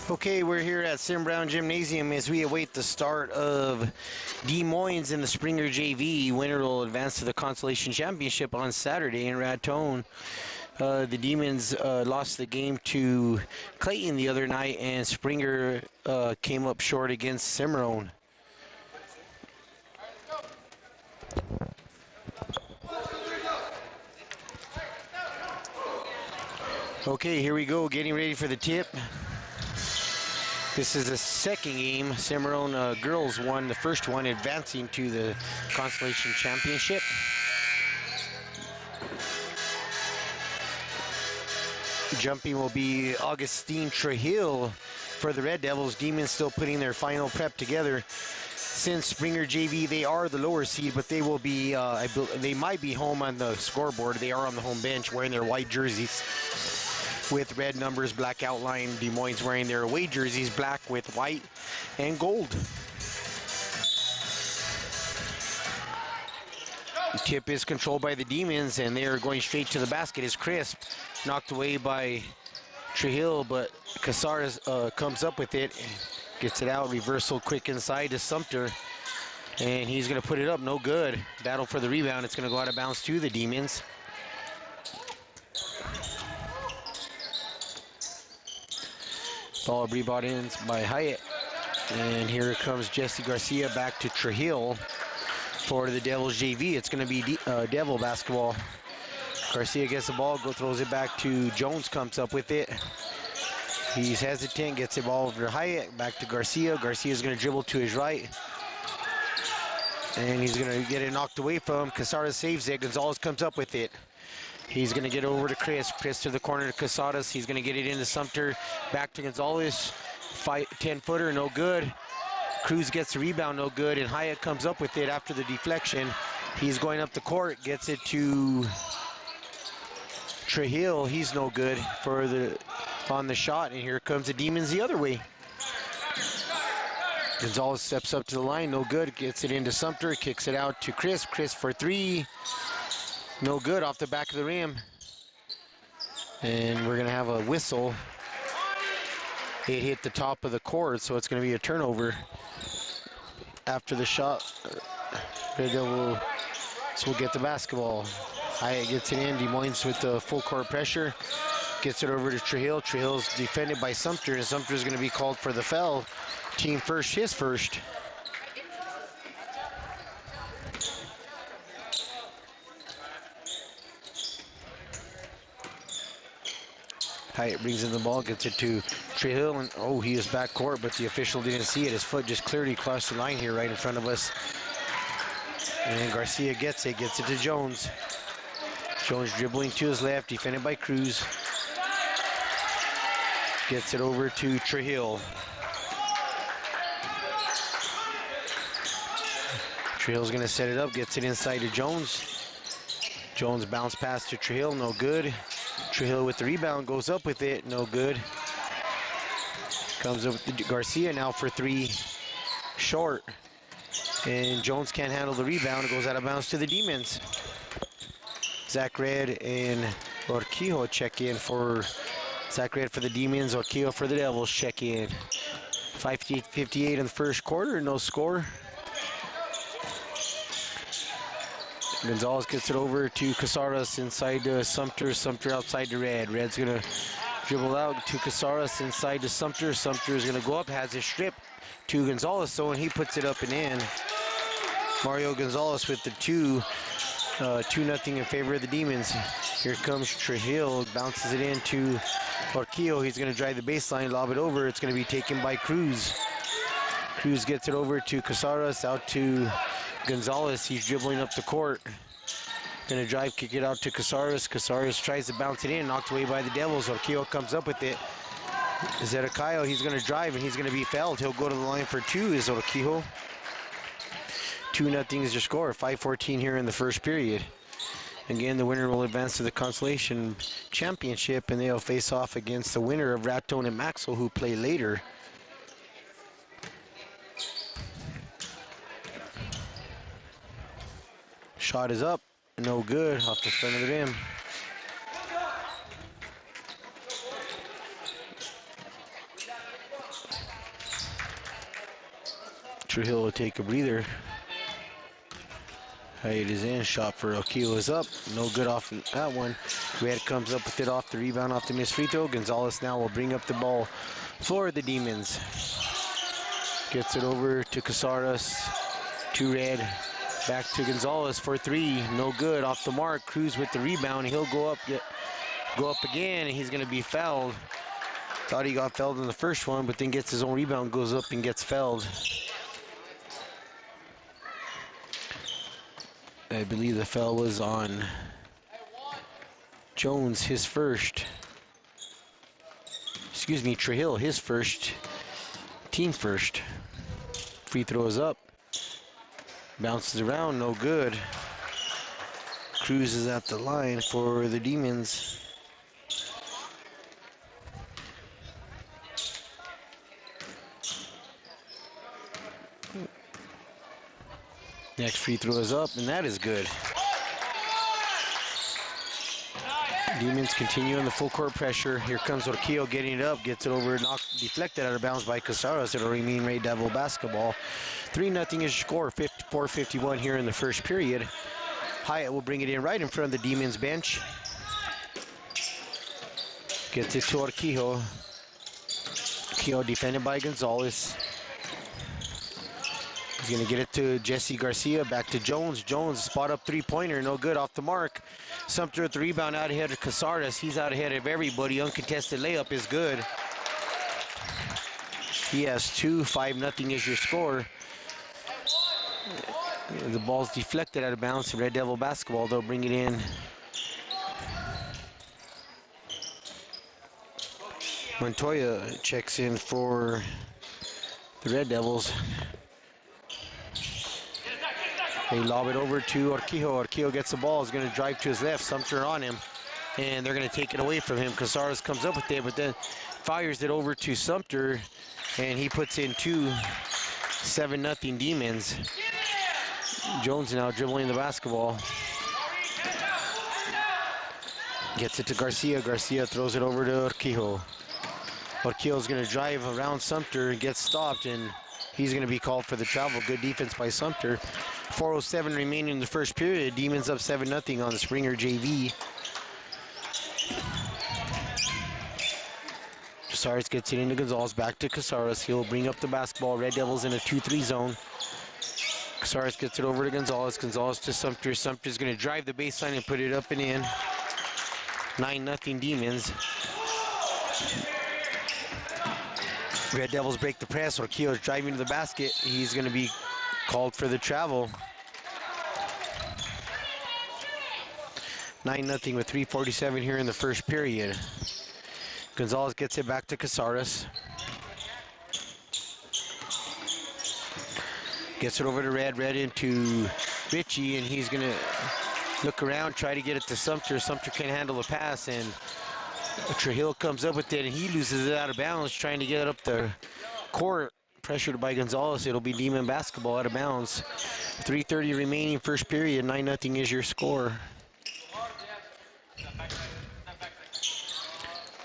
Okay, we're here at Sim Brown Gymnasium as we await the start of Moines in the Springer JV. Winner will advance to the Consolation Championship on Saturday in Raton. The Demons lost the game to Clayton the other night, and Springer came up short against Cimarron. Okay, here we go, getting ready for the tip. This is the second game. Cimarron girls won the first one, advancing to the Consolation Championship. Jumping will be Augustine Trujillo for the Red Devils. Demons still putting their final prep together. Since Springer JV, they are the lower seed, but they will be, they might be home on the scoreboard. They are on the home bench wearing their white jerseys with red numbers, black outline. Des Moines wearing their away jerseys, black with white and gold. The tip is controlled by the Demons, and they are going straight to the basket. Is Crisp knocked away by Trujillo, but Casares comes up with it, gets it out, reversal quick inside to Sumter, and he's going to put it up, no good. Battle for the rebound, it's going to go out of bounds to the Demons. Ball rebought in by Hyatt, and here comes Jesse Garcia back to Trujillo for the Devils JV. It's going to be Devil basketball. Garcia gets the ball, throws it back to Jones, comes up with it. He's hesitant, gets the ball over to Hyatt, back to Garcia. Garcia's going to dribble to his right, and he's going to get it knocked away from him. Casares saves it. Gonzalez comes up with it. He's going to get over to Chris. Chris to the corner to Casares. He's going to get it into Sumter. Back to Gonzalez. 10-footer, no good. Cruz gets the rebound, no good, and Hyatt comes up with it after the deflection. He's going up the court, gets it to Trujillo. He's no good on the shot, and here comes the Demons the other way. Gonzalez steps up to the line, no good, gets it into Sumter, kicks it out to Chris. Chris for three, no good, off the back of the rim. And we're going to have a whistle. It hit the top of the court, so it's going to be a turnover after the shot. Red Devils will get the basketball. Hyatt gets it in. Des Moines with the full court pressure. Gets it over to Trujillo. Trujillo's defended by Sumter, and Sumter's going to be called for the foul. Team first, his first. Hyatt brings in the ball, gets it to Trujillo, and he is back court, but the official didn't see it. His foot just clearly crossed the line here right in front of us. And Garcia gets it to Jones. Jones dribbling to his left, defended by Cruz. Gets it over to Trujillo. Trujillo's going to set it up, gets it inside to Jones. Jones bounce pass to Trujillo, no good. Trujillo with the rebound, goes up with it, no good. Comes up with Garcia now for three, short. And Jones can't handle the rebound, it goes out of bounds to the Demons. Zach Red and Orquijo check in for Zach Red for the Demons, Orquijo for the Devils check in. 5:58 in the first quarter, no score. Gonzalez gets it over to Casares inside to Sumter. Sumter outside to Red. Red's going to dribble out to Casares inside to Sumter. Sumter is going to go up, has a strip to Gonzalez, so when he puts it up and in. Mario Gonzalez with the 2-0 in favor of the Demons. Here comes Trujillo, bounces it into Orquijo. He's going to drive the baseline, lob it over. It's going to be taken by Cruz. Cruz gets it over to Casares, out to Gonzalez. He's dribbling up the court. Going to drive, kick it out to Casares. Casares tries to bounce it in, knocked away by the Devils. Orquijo comes up with it. Zedekiah, he's going to drive, and he's going to be fouled. He'll go to the line for two, is Orquijo. 2-0 is your score. 5:14 here in the first period. Again, the winner will advance to the Consolation Championship, and they'll face off against the winner of Raton and Maxwell, who play later. Shot is up, no good, off the front of the rim. Trujillo will take a breather. Height is in, shot for Akio is up. No good off that one. Red comes up with it off the rebound off the missed free throw. Gonzalez now will bring up the ball for the Demons. Gets it over to Casares, to Red. Back to Gonzalez for three. No good off the mark. Cruz with the rebound. He'll go up again, and he's going to be fouled. Thought he got fouled in the first one, but then gets his own rebound, goes up and gets fouled. I believe the foul was on Jones, his first. Excuse me, Trujillo, his first. Team first. Free throw is up. Bounces around, no good. Cruz is at the line for the Demons. Next free throw is up, and that is good. Demons continue in the full court pressure. Here comes Orquillo getting it up, gets it over, deflected out of bounds by Casares. It'll remain Red Devil basketball. 3-0 is your score, 54-51 here in the first period. Hyatt will bring it in right in front of the Demons bench. Gets it to Orquillo. Orquillo defended by Gonzalez. He's going to get it to Jesse Garcia, back to Jones. Jones, spot up three-pointer, no good off the mark. Sumter with the rebound out ahead of Casares. He's out ahead of everybody. Uncontested layup is good. He has two. 5-0 is your score. The ball's deflected out of bounds. Red Devil basketball. They'll bring it in. Montoya checks in for the Red Devils. They lob it over to Orquillo. Orquillo gets the ball. Is going to drive to his left. Sumter on him. And they're going to take it away from him. Casares comes up with it, but then fires it over to Sumter. And he puts in two. 7-0 Demons. Jones now dribbling the basketball. Gets it to Garcia. Garcia throws it over to Orquillo. Orquillo's going to drive around Sumter and gets stopped, and he's going to be called for the travel. Good defense by Sumter. 4:07 remaining in the first period. Demons up 7-0 on the Springer JV. Casares gets it into Gonzalez. Back to Casares. He'll bring up the basketball. Red Devils in a 2-3 zone. Casares gets it over to Gonzalez. Gonzalez to Sumter. Sumter's going to drive the baseline and put it up and in. 9-0 Demons. Red Devils break the press. Orquillo's driving to the basket. He's going to be called for the travel. 9-0 with 3:47 here in the first period. Gonzalez gets it back to Casares. Gets it over to Red into Richie, and he's going to look around, try to get it to Sumter. Sumter can't handle the pass, and Trujillo comes up with it, and he loses it out of bounds, trying to get it up the court. Pressured by Gonzalez. It'll be Demon basketball out of bounds. 3:30 remaining first period. 9-0 is your score.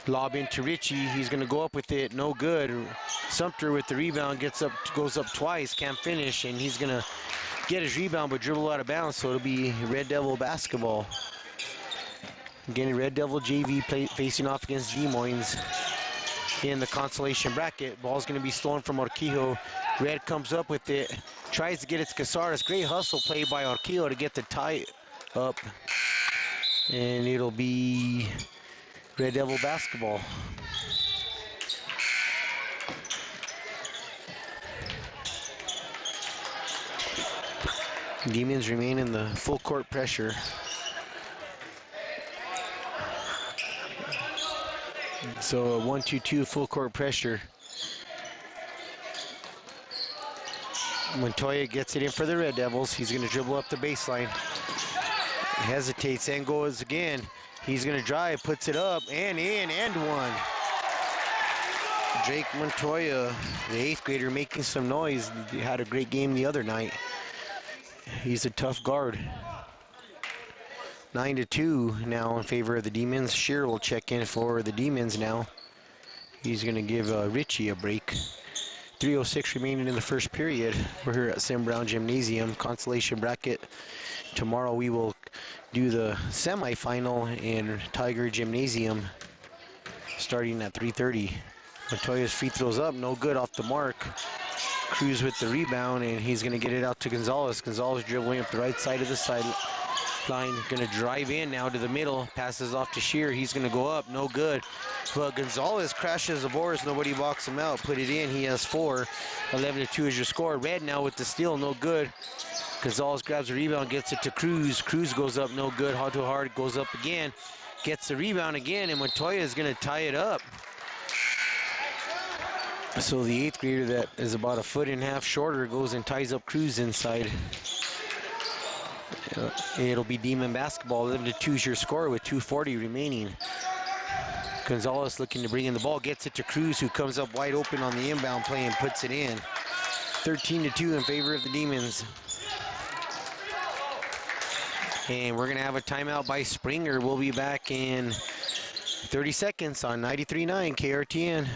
Lob into Richie. He's going to go up with it. No good. Sumter with the rebound goes up twice. Can't finish, and he's going to get his rebound but dribble out of bounds. So it'll be Red Devil basketball. Again, Red Devil JV facing off against Moines in the consolation bracket. Ball's going to be stolen from Orquillo. Red comes up with it, tries to get it to Casares. Great hustle play by Orquillo to get the tie up, and it'll be Red Devil basketball. Demons remain in the full court pressure. So a 1-2-2 full court pressure. Montoya gets it in for the Red Devils. He's going to dribble up the baseline. Hesitates and goes again. He's going to drive, puts it up, and in, and one. Jake Montoya, the 8th grader, making some noise. He had a great game the other night. He's a tough guard. 9-2 now in favor of the Demons. Shearer will check in for the Demons now. He's going to give Richie a break. 3:06 remaining in the first period. We're here at Sam Brown Gymnasium, consolation bracket. Tomorrow we will do the semifinal in Tiger Gymnasium starting at 3:30. Montoya's free throws up, no good off the mark. Cruz with the rebound, and he's going to get it out to Gonzalez. Gonzalez dribbling up the right side of the sideline. Going to drive in now to the middle. Passes off to Shear. He's going to go up. No good. But Gonzalez crashes the boards. Nobody walks him out. Put it in. He has 4. 11-2 is your score. Red now with the steal. No good. Gonzalez grabs the rebound. Gets it to Cruz. Cruz goes up. No good. Hard to hard. Goes up again. Gets the rebound again. And Montoya is going to tie it up. So the 8th grader that is about 1.5 feet shorter goes and ties up Cruz inside. It'll be Demon basketball. 11-2 is your score with 2:40 remaining. Gonzalez looking to bring in the ball, gets it to Cruz, who comes up wide open on the inbound play and puts it in. 13-2 in favor of the Demons. And we're going to have a timeout by Springer. We'll be back in 30 seconds on 93.9 KRTN.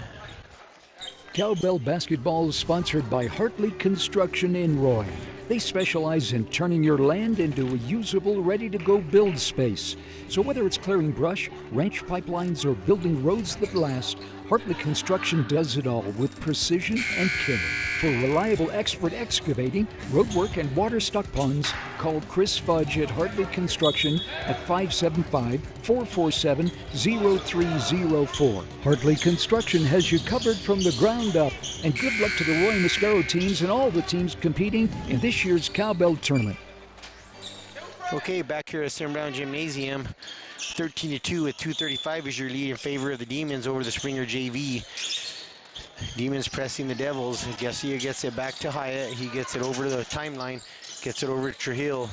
Cowbell basketball is sponsored by Hartley Construction in Roy. They specialize in turning your land into a usable, ready-to-go build space. So whether it's clearing brush, ranch pipelines, or building roads that last, Hartley Construction does it all with precision and care. For reliable expert excavating, roadwork, and water stock ponds, call Chris Fudge at Hartley Construction at 575-447-0304. Hartley Construction has you covered from the ground up. And good luck to the Roy Mascaro teams and all the teams competing in this year's Cowbell tournament. Okay, back here at Sam Brown Gymnasium. 13-2 with 2:35 is your lead in favor of the Demons over the Springer JV. Demons pressing the Devils. Garcia gets it back to Hyatt. He gets it over to the timeline. Gets it over to Trujillo.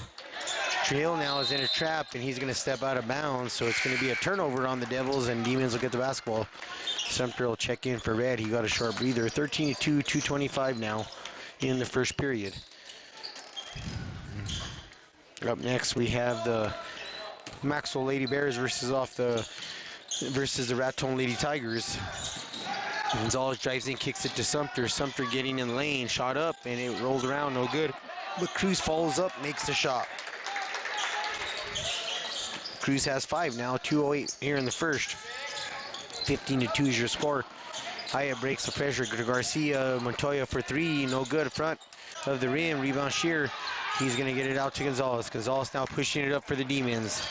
Trujillo now is in a trap, and he's going to step out of bounds. So it's going to be a turnover on the Devils, and Demons will get the basketball. Sumter will check in for Red. He got a short breather. 13-2, 2:25 now in the first period. Up next, we have the Maxwell Lady Bears versus the Raton Lady Tigers. Gonzalez drives in, kicks it to Sumter. Sumter getting in lane, shot up, and it rolls around, no good. But Cruz follows up, makes the shot. Cruz has 5 now, 2:08 here in the first. 15-2 is your score. Hyatt breaks the pressure to Garcia. Montoya for 3, no good. Front of the rim, rebound Shear. He's going to get it out to Gonzalez. Gonzalez now pushing it up for the Demons.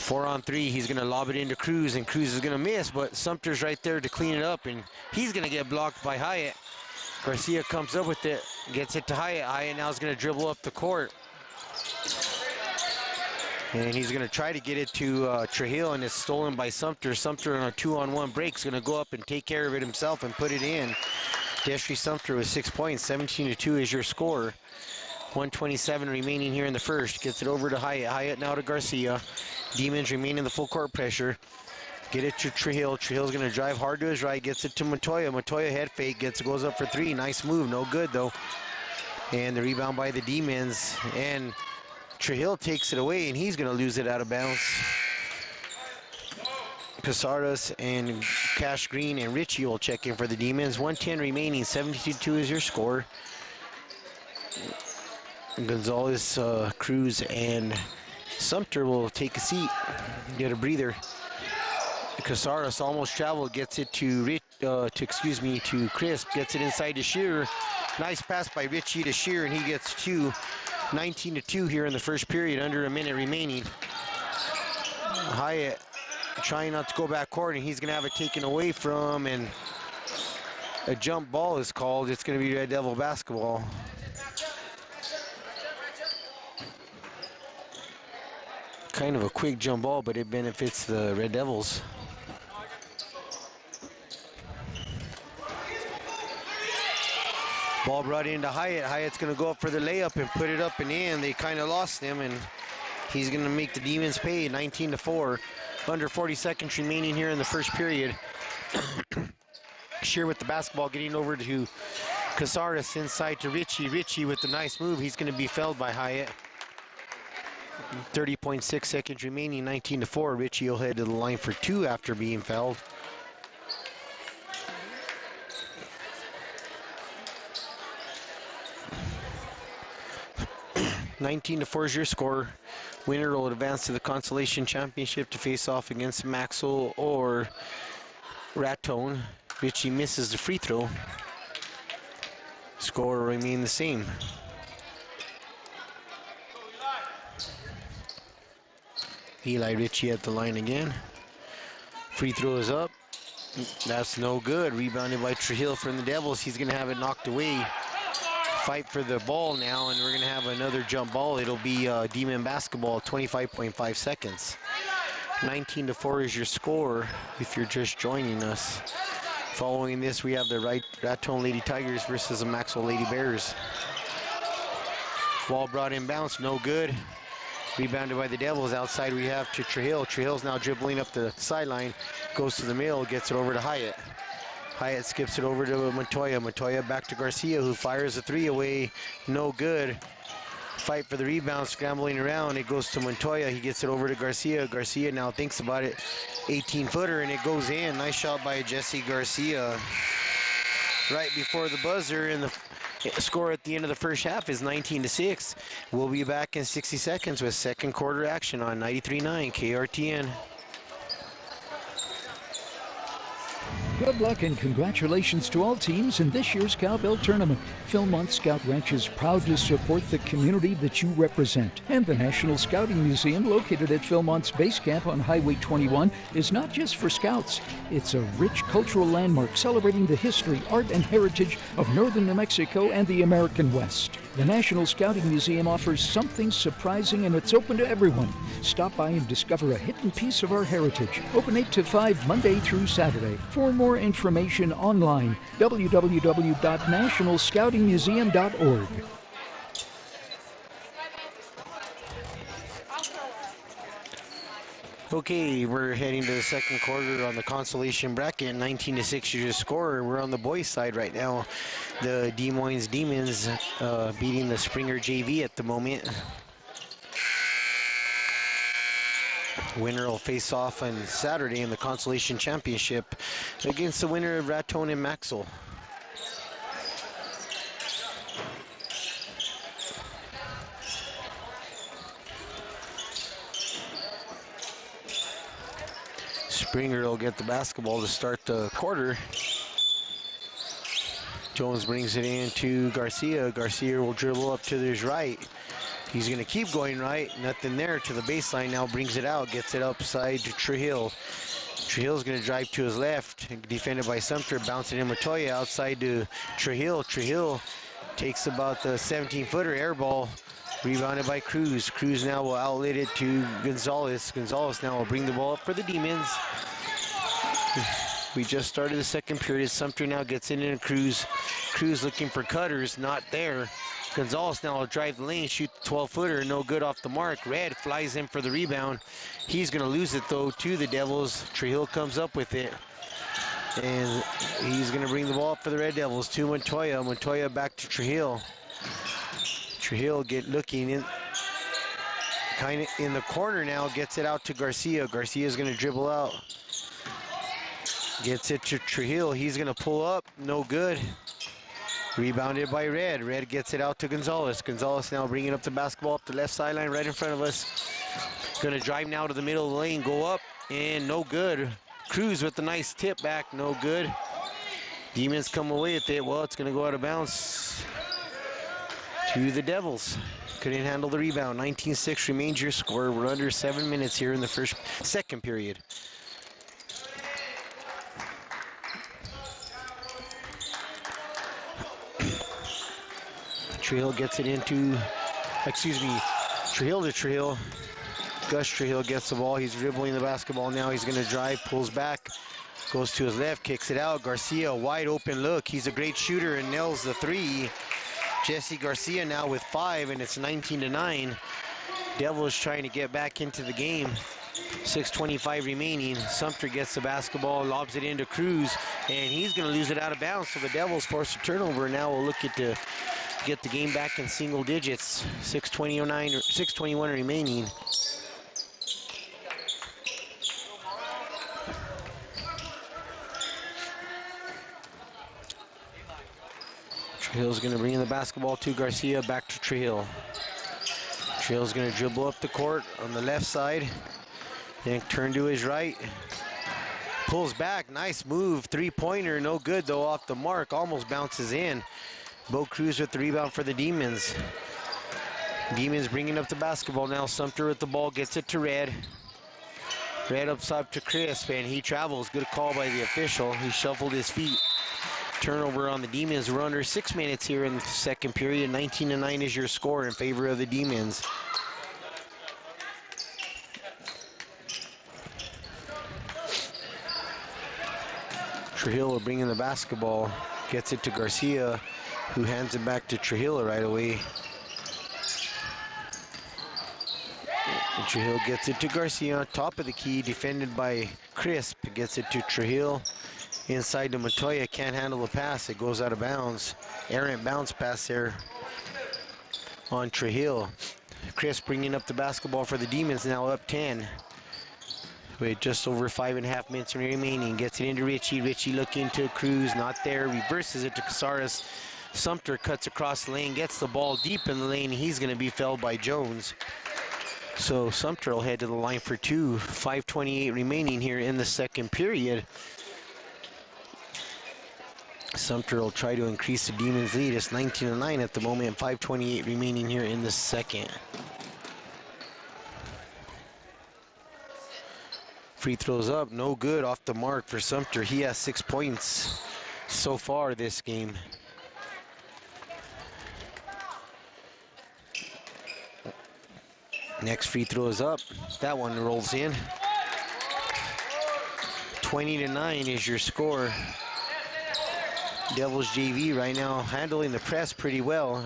4-on-3, he's going to lob it into Cruz, and Cruz is going to miss, but Sumter's right there to clean it up, and he's going to get blocked by Hyatt. Garcia comes up with it, gets it to Hyatt. Hyatt now is going to dribble up the court. And he's going to try to get it to Trujillo, and it's stolen by Sumter. Sumter on a 2-on-1 break is going to go up and take care of it himself and put it in. Destry Sumter with 6 points. 17-2 is your score. 1:27 remaining here in the first. Gets it over to Hyatt. Hyatt now to Garcia. Demons remain in the full court pressure. Get it to Trujillo. Trujillo's going to drive hard to his right. Gets it to Montoya. Montoya head fake. Goes up for 3. Nice move. No good, though. And the rebound by the Demons. And Trujillo takes it away, and he's going to lose it out of bounds. Casares and Cash Green and Richie will check in for the Demons. 1:10 remaining. 72 is your score. Gonzalez, Cruz, and Sumter will take a seat, get a breather. Casares almost traveled, gets it to Crisp, gets it inside to Shearer. Nice pass by Richie to Shearer, and he gets 2. 19-2 here in the first period, under a minute remaining. Hyatt trying not to go back court, and he's going to have it taken away from, and a jump ball is called. It's going to be Red Devil basketball. Kind of a quick jump ball, but it benefits the Red Devils. Ball brought into Hyatt. Hyatt's going to go up for the layup and put it up and in. They kind of lost him, and he's going to make the Demons pay. 19-4. Under 40 seconds remaining here in the first period. Shear with the basketball, getting over to Casares, inside to Richie. Richie with the nice move. He's going to be fouled by Hyatt. 30.6 seconds remaining, 19-4. Richie will head to the line for 2 after being fouled. 19-4 is your score. Winner will advance to the Consolation Championship to face off against Maxwell or Raton. Richie misses the free throw. Score will remain the same. Eli Ritchie at the line again. Free throw is up. That's no good. Rebounded by Trujillo from the Devils. He's going to have it knocked away. Fight for the ball now, and we're going to have another jump ball. It'll be Demon basketball, 25.5 seconds. 19-4 is your score if you're just joining us. Following this, we have the Raton Lady Tigers versus the Maxwell Lady Bears. Ball brought in bounce, no good. Rebounded by the Devils. Outside we have to Trujillo. Trujillo's now dribbling up the sideline. Goes to the middle, gets it over to Hyatt. Hyatt skips it over to Montoya. Montoya back to Garcia, who fires a three away. No good. Fight for the rebound, scrambling around. It goes to Montoya. He gets it over to Garcia. Garcia now thinks about it. 18-footer, and it goes in. Nice shot by Jesse Garcia. Right before the buzzer, and the score at the end of the first half is 19-6. We'll be back in 60 seconds with second quarter action on 93.9 KRTN. Good luck and congratulations to all teams in this year's Cowbell tournament. Philmont Scout Ranch is proud to support the community that you represent. And the National Scouting Museum, located at Philmont's base camp on Highway 21, is not just for scouts. It's a rich cultural landmark celebrating the history, art, and heritage of northern New Mexico and the American West. The National Scouting Museum offers something surprising, and it's open to everyone. Stop by and discover a hidden piece of our heritage. Open 8 to 5 Monday through Saturday. For more information online, www.nationalscoutingmuseum.org. Okay, we're heading to the second quarter on the consolation bracket. 19-6 is your score. We're on the boys' side right now. The Des Moines Demons beating the Springer JV at the moment. Winner will face off on Saturday in the consolation championship against the winner of Raton and Maxwell. Springer will get the basketball to start the quarter. Jones brings it in to Garcia. Garcia will dribble up to his right. He's going to keep going right. Nothing there to the baseline. Now brings it out. Gets it upside to Trujillo. Trujillo's going to drive to his left. Defended by Sumter. Bouncing in Montoya outside to Trujillo. Trujillo takes about the 17-footer air ball. Rebounded by Cruz. Cruz now will outlet it to Gonzalez. Gonzalez now will bring the ball up for the Demons. We just started the second period. Sumter now gets in and Cruz. Cruz looking for cutters, not there. Gonzalez now will drive the lane, shoot the 12-footer, no good off the mark. Red flies in for the rebound. He's going to lose it, though, to the Devils. Trujillo comes up with it. And he's going to bring the ball up for the Red Devils to Montoya. Montoya back to Trujillo. Trujillo looking in, kind of in the corner now, gets it out to Garcia. Garcia's going to dribble out. Gets it to Trujillo. He's going to pull up. No good. Rebounded by Red. Red gets it out to Gonzalez. Gonzalez now bringing up the basketball up the left sideline right in front of us. Going to drive now to the middle of the lane. Go up. And no good. Cruz with the nice tip back. No good. Demons come away with it. Well, it's going to go out of bounds to the Devils. Couldn't handle the rebound. 19-6 remains your score. We're under 7 minutes here in the second period. Trujillo gets it into, Trujillo to Trujillo. Gus Trujillo gets the ball. He's dribbling the basketball now. He's going to drive, pulls back, goes to his left, kicks it out. Garcia, wide open look. He's a great shooter and nails the three. Jesse Garcia now with 5, and it's 19-9. Devils trying to get back into the game. 6:25 remaining. Sumter gets the basketball, lobs it into Cruz, and he's going to lose it out of bounds. So the Devils force a turnover. Now we'll look at to get the game back in single digits. 6:21 remaining. Trujillo's going to bring in the basketball to Garcia, back to Trujillo. Trujillo's going to dribble up the court on the left side. Then turn to his right. Pulls back, nice move. Three-pointer, no good though, off the mark. Almost bounces in. Bo Cruz with the rebound for the Demons. Demons bringing up the basketball now. Sumter with the ball, gets it to Red. Red up top to Crisp, and he travels. Good call by the official. He shuffled his feet. Turnover on the Demons. We're under 6 minutes here in the second period. 19-9 is your score in favor of the Demons. Trujillo bringing the basketball. Gets it to Garcia, who hands it back to Trujillo right away. And Trujillo gets it to Garcia on top of the key, defended by Crisp. Gets it to Trujillo. Inside to Montoya, can't handle the pass. It goes out of bounds. Errant bounce pass there on Trujillo. Crisp bringing up the basketball for the Demons, now up 10. With just over 5.5 minutes remaining. Gets it into Richie. Richie looking to Cruz, not there. Reverses it to Casares. Sumter cuts across the lane, gets the ball deep in the lane. He's going to be fouled by Jones. So Sumter will head to the line for two. 5:28 remaining here in the second period. Sumter will try to increase the Demons' lead. It's 19-9 at the moment. 5:28 remaining here in the second. Free throws up, no good, off the mark for Sumter. He has 6 points so far this game. Next free throw is up. That one rolls in. 20-9 is your score. Devils JV right now handling the press pretty well.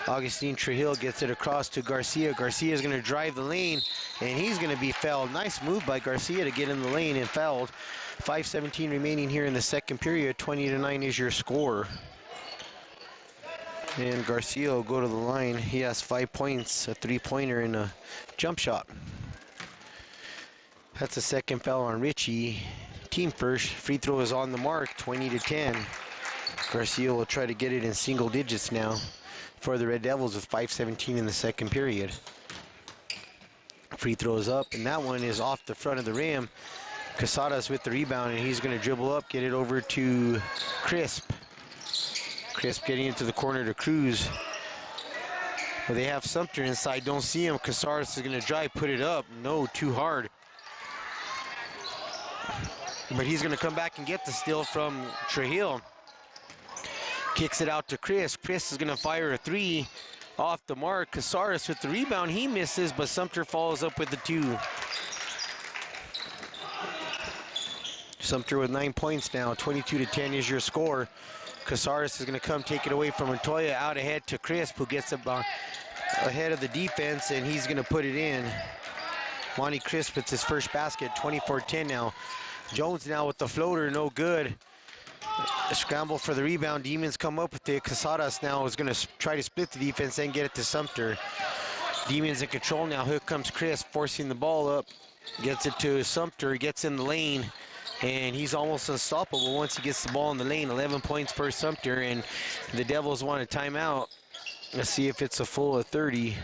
Augustine Trujillo gets it across to Garcia. Garcia's going to drive the lane, and he's going to be fouled. Nice move by Garcia to get in the lane and fouled. 5:17 remaining here in the second period. 20-9 is your score. And Garcia will go to the line. He has 5 points, a three-pointer, and a jump shot. That's a second foul on Richie. Team first. Free throw is on the mark, 20-10. Garcia will try to get it in single digits now for the Red Devils with 5:17 in the second period. Free throw is up, and that one is off the front of the rim. Casares with the rebound, and he's going to dribble up, get it over to Crisp. Crisp getting into the corner to Cruz. Well, they have Sumter inside, don't see him. Casares is going to drive, put it up. No, too hard. But he's going to come back and get the steal from Trujillo. Kicks it out to Chris. Chris is going to fire a three off the mark. Casares with the rebound. He misses, but Sumter follows up with the two. Sumter with 9 points now. 22-10 is your score. Casares is going to come take it away from Montoya. Out ahead to Crisp, who gets up ahead of the defense, and he's going to put it in. Monty Crisp, it's his first basket. 24-10 now. Jones now with the floater, no good. A scramble for the rebound. Demons come up with it. Casares now is going to try to split the defense and get it to Sumter. Demons in control now. Here comes Chris, forcing the ball up. Gets it to Sumter, gets in the lane, and he's almost unstoppable once he gets the ball in the lane. 11 points for Sumter, and the Devils want a timeout. Let's see if it's a full of 30.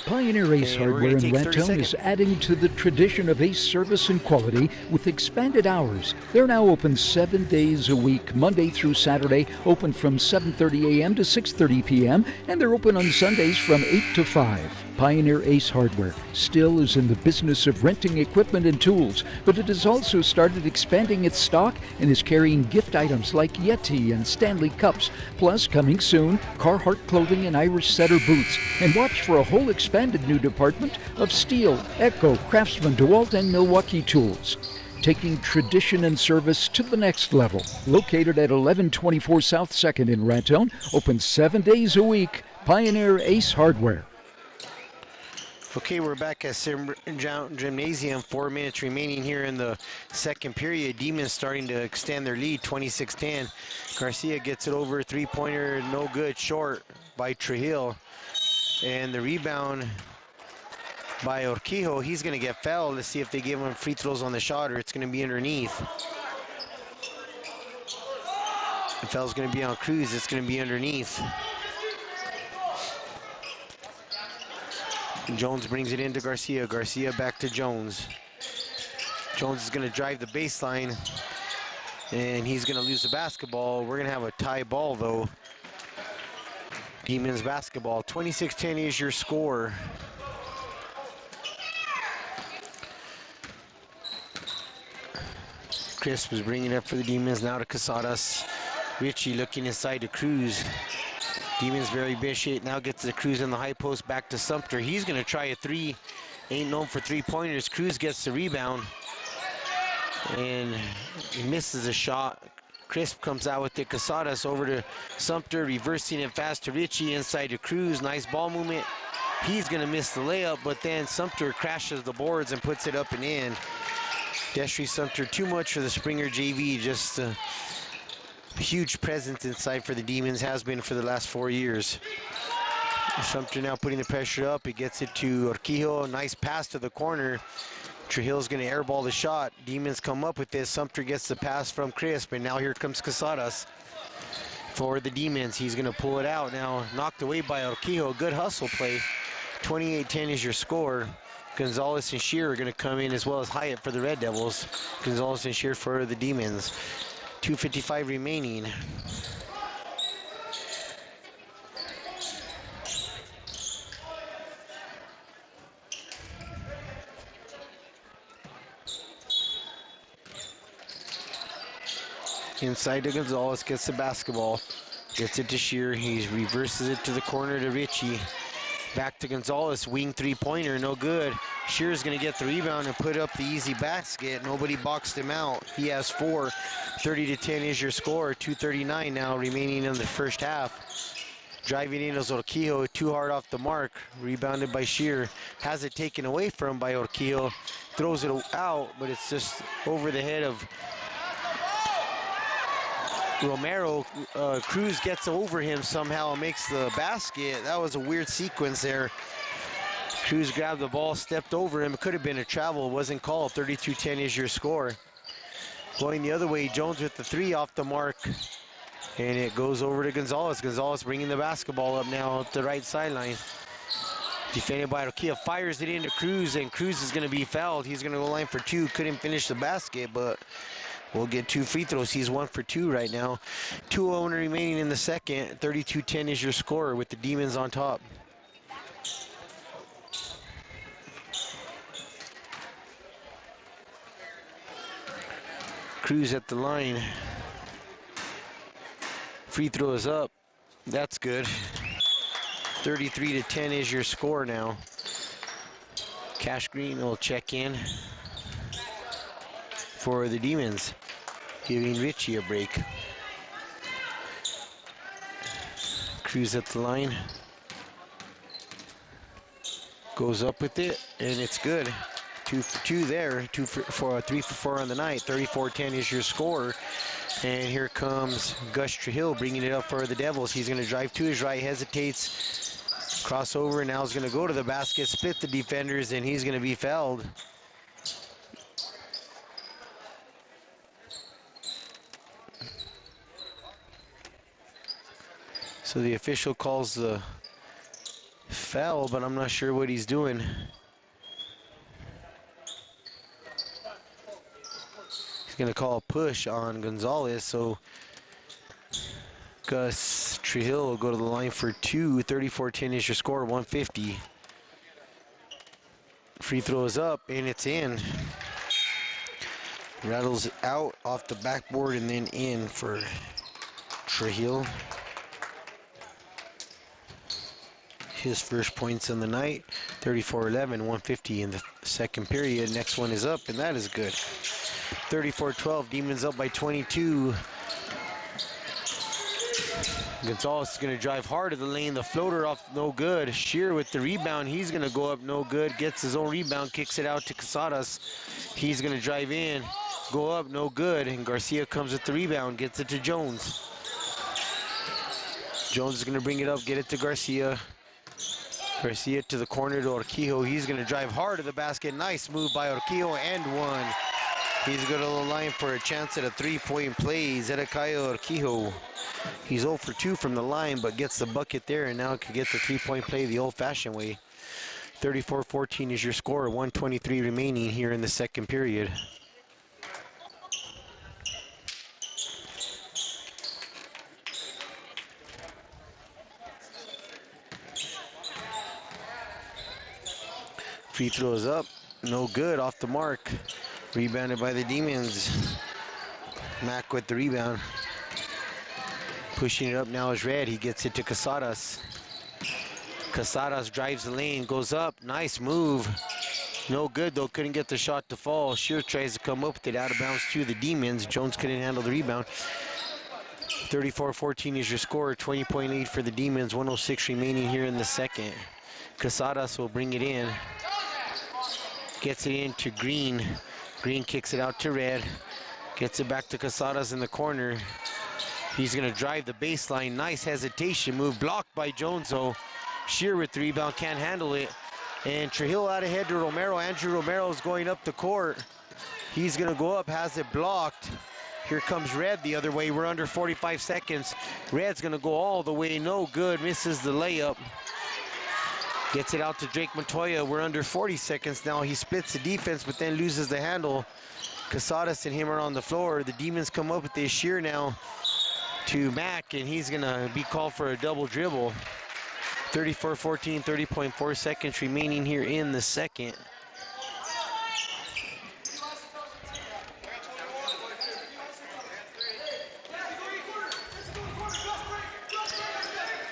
Pioneer Ace Hardware in Raton is adding to the tradition of Ace service and quality with expanded hours. They're now open 7 days a week, Monday through Saturday, open from 7:30 a.m. to 6:30 p.m., and they're open on Sundays from 8 to 5. Pioneer Ace Hardware still is in the business of renting equipment and tools, but it has also started expanding its stock and is carrying gift items like Yeti and Stanley cups, plus coming soon, Carhartt clothing and Irish Setter boots. And watch for a whole expanded new department of Steel, Echo, Craftsman, DeWalt, and Milwaukee tools. Taking tradition and service to the next level. Located at 1124 South 2nd in Raton, open 7 days a week. Pioneer Ace Hardware. Okay, we're back at Gymnasium. 4 minutes remaining here in the second period. Demons starting to extend their lead, 26-10. Garcia gets it over, three-pointer, no good, short by Trujillo. And the rebound by Urquijo, he's going to get fouled. Let's see if they give him free throws on the shot, or it's going to be underneath. The foul's going to be on Cruz. It's going to be underneath. Jones brings it into Garcia. Garcia back to Jones. Jones is going to drive the baseline, and he's going to lose the basketball. We're going to have a tie ball, though. Demons basketball. 26-10 is your score. Crisp is bringing it up for the Demons. Now to Casadas. Richie looking inside to Cruz. Demons very big shape. Now gets the Cruz in the high post. Back to Sumter. He's going to try a three. Ain't known for three-pointers. Cruz gets the rebound. And he misses a shot. Crisp comes out with it. Casadas over to Sumter. Reversing it fast to Richie. Inside to Cruz. Nice ball movement. He's going to miss the layup. But then Sumter crashes the boards and puts it up and in. Destry Sumter, too much for the Springer JV. Just a huge presence inside for the Demons, has been for the last 4 years. Sumter now putting the pressure up. He gets it to Urquijo. Nice pass to the corner. Trujillo's going to airball the shot. Demons come up with this. Sumter gets the pass from Crisp, and now here comes Casadas for the Demons. He's going to pull it out now. Knocked away by Urquijo. Good hustle play. 28-10 is your score. Gonzalez and Shearer are going to come in, as well as Hyatt for the Red Devils. Gonzalez and Shearer for the Demons. 2:55 remaining. Inside to Gonzalez, gets the basketball. Gets it to Shearer. He reverses it to the corner to Richie. Back to Gonzalez, wing three-pointer, no good. Shearer's going to get the rebound and put up the easy basket. Nobody boxed him out. He has 4. 30-10 is your score. 2:39 now remaining in the first half. Driving in is Urquijo, too hard off the mark. Rebounded by Shearer. Has it taken away from him by Urquijo. Throws it out, but it's just over the head of Romero. Cruz gets over him somehow and makes the basket. That was a weird sequence there. Cruz grabbed the ball, stepped over him. It could have been a travel. It wasn't called. 32-10 is your score. Going the other way, Jones with the 3 off the mark. And it goes over to Gonzalez. Gonzalez bringing the basketball up now up the right sideline. Defended by Urquijo. Fires it into Cruz, and Cruz is going to be fouled. He's going to go line for 2. Couldn't finish the basket, but we'll get 2 free throws. He's 1 for 2 right now. 2:01 remaining in the second. 32-10 is your score with the Demons on top. Cruz at the line. Free throw is up. That's good. 33-10 is your score now. Cash Green will check in for the Demons, giving Richie a break. Cruz at the line. Goes up with it, and it's good. 2 for 2 there. 3 for 4 on the night. 34-10 is your score. And here comes Gus Trujillo bringing it up for the Devils. He's going to drive to his right, hesitates, crossover, and now is going to go to the basket, split the defenders, and he's going to be fouled. So the official calls the foul, but I'm not sure what he's doing. Going to call a push on Gonzalez, so Gus Trujillo will go to the line for 2. 34-10 is your score. 150. Free throw is up, and it's in. Rattles out off the backboard and then in for Trujillo. His first points in the night. 34-11, 150 in the second period. Next one is up, and that is good. 34-12, Demons up by 22. Gonzalez is going to drive hard to the lane. The floater off, no good. Shearer with the rebound. He's going to go up, no good. Gets his own rebound, kicks it out to Casadas. He's going to drive in, go up, no good. And Garcia comes with the rebound, gets it to Jones. Jones is going to bring it up, get it to Garcia. Garcia to the corner to Urquijo. He's going to drive hard to the basket. Nice move by Urquijo, and one. He's going to the line for a chance at a 3-point play. Zedekiah Urquijo. He's 0 for 2 from the line, but gets the bucket there, and now can get the 3-point play the old-fashioned way. 34-14 is your score. 1:23 remaining here in the second period. Free throws up, no good, off the mark. Rebounded by the Demons. Mack with the rebound. Pushing it up now is Red. He gets it to Casadas. Casadas drives the lane, goes up, nice move. No good though, couldn't get the shot to fall. Shear tries to come up with it, out of bounds to the Demons. Jones couldn't handle the rebound. 34-14 is your score, 20-point lead for the Demons, 1:06 remaining here in the second. Casadas will bring it in. Gets it into Green. Green kicks it out to Red. Gets it back to Casadas in the corner. He's gonna drive the baseline. Nice hesitation move, blocked by Jones though. Shear with the rebound, can't handle it. And Trujillo out ahead to Romero. Andrew Romero is going up the court. He's gonna go up, has it blocked. Here comes Red the other way. We're under 45 seconds. Red's gonna go all the way, no good, misses the layup. Gets it out to Drake Montoya. We're under 40 seconds now. He splits the defense, but then loses the handle. Casadas and him are on the floor. The Demons come up with this shear now to Mack, and he's gonna be called for a double dribble. 34-14, 30.4 seconds remaining here in the second.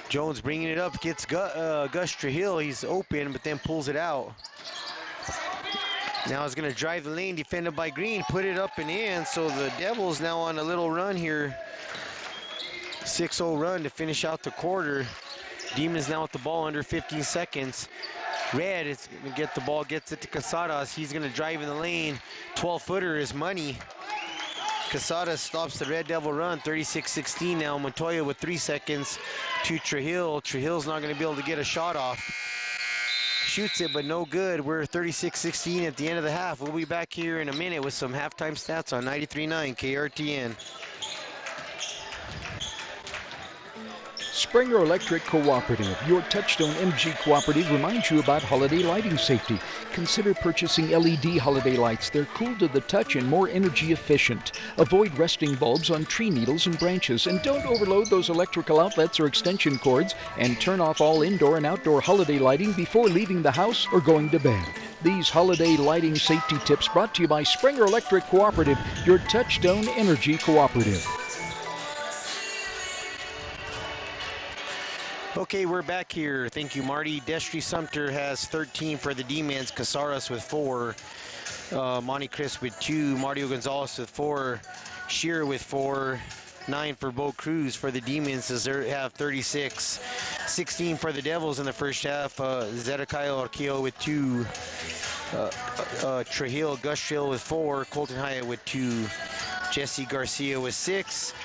Jones bringing it up, gets Gus Trujillo. He's open, but then pulls it out. Now he's gonna drive the lane, defended by Green, put it up and in. So the Devils now on a little run here. 6-0 run to finish out the quarter. Demons now with the ball under 15 seconds. Red is gonna get the ball, gets it to Casadas. He's gonna drive in the lane. 12-footer is money. Casadas stops the Red Devil run, 36-16 now. Montoya with 3 seconds to Trujillo. Trujillo's not gonna be able to get a shot off. Shoots it, but no good. We're 36-16 at the end of the half. We'll be back here in a minute with some halftime stats on 93.9 KRTN. Springer Electric Cooperative, your Touchstone MG Cooperative, reminds you about holiday lighting safety. Consider purchasing LED holiday lights. They're cool to the touch and more energy efficient. Avoid resting bulbs on tree needles and branches, and don't overload those electrical outlets or extension cords, and turn off all indoor and outdoor holiday lighting before leaving the house or going to bed. These holiday lighting safety tips brought to you by Springer Electric Cooperative, your Touchstone Energy Cooperative. Okay, we're back here. Thank you, Marty. Destry Sumter has 13 for the Demons. Casares with 4. Monty Chris with 2. Mario Gonzalez with 4. Shearer with 4. 9 for Bo Cruz for the Demons as they have 36. 16 for the Devils in the first half. Zedekiah Orquillo with 2. Trujillo, Gus Trujillo with 4. Colton Hyatt with 2. Jesse Garcia with 6.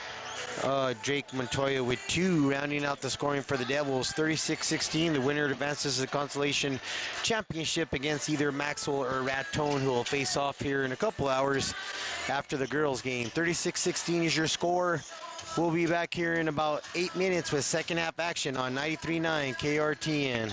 Drake Montoya with 2, rounding out the scoring for the Devils. 36-16, the winner advances to the consolation championship against either Maxwell or Raton, who will face off here in a couple hours after the girls game. 36-16 is your score. We'll be back here in about 8 minutes with second half action on 93.9 KRTN.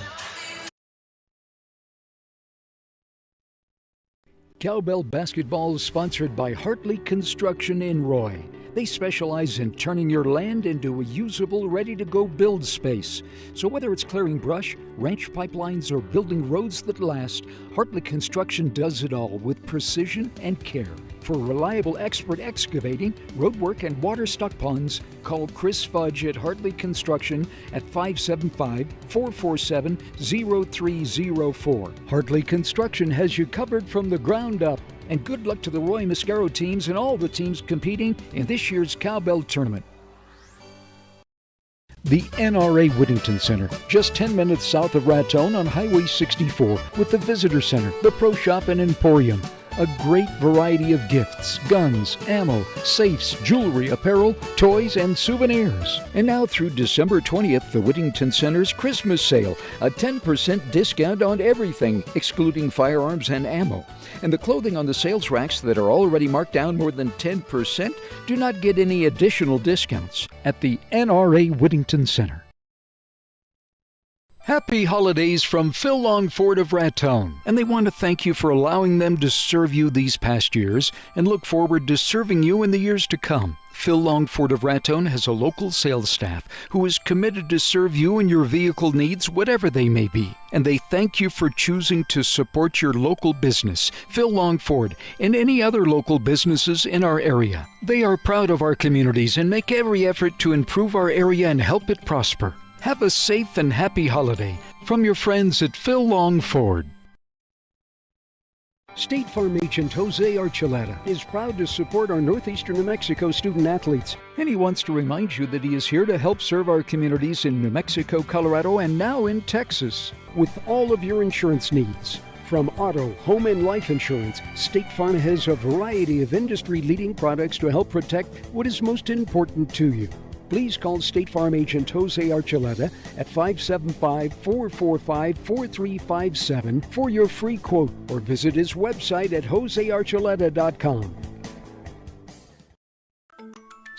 Cowbell basketball is sponsored by Hartley Construction in Roy. They specialize in turning your land into a usable, ready-to-go build space. So whether it's clearing brush, ranch pipelines, or building roads that last, Hartley Construction does it all with precision and care. For reliable expert excavating, roadwork, and water stock ponds, call Chris Fudge at Hartley Construction at 575-447-0304. Hartley Construction has you covered from the ground up. And good luck to the Roy Mascaro teams and all the teams competing in this year's Cowbell tournament. The NRA Whittington Center, just 10 minutes south of Raton on Highway 64, with the Visitor Center, the Pro Shop, and Emporium. A great variety of gifts, guns, ammo, safes, jewelry, apparel, toys, and souvenirs. And now through December 20th, the Whittington Center's Christmas sale, a 10% discount on everything, excluding firearms and ammo. And the clothing on the sales racks that are already marked down more than 10% do not get any additional discounts at the NRA Whittington Center. Happy holidays from Phil Longford of Raton, and they want to thank you for allowing them to serve you these past years and look forward to serving you in the years to come. Phil Longford of Raton has a local sales staff who is committed to serve you and your vehicle needs, whatever they may be. And they thank you for choosing to support your local business, Phil Longford, and any other local businesses in our area. They are proud of our communities and make every effort to improve our area and help it prosper. Have a safe and happy holiday from your friends at Phil Longford. State Farm agent Jose Archuleta is proud to support our Northeastern New Mexico student athletes. And he wants to remind you that he is here to help serve our communities in New Mexico, Colorado, and now in Texas. With all of your insurance needs. From auto, home, and life insurance, State Farm has a variety of industry-leading products to help protect what is most important to you. Please call State Farm agent Jose Archuleta at 575-445-4357 for your free quote or visit his website at josearchuleta.com.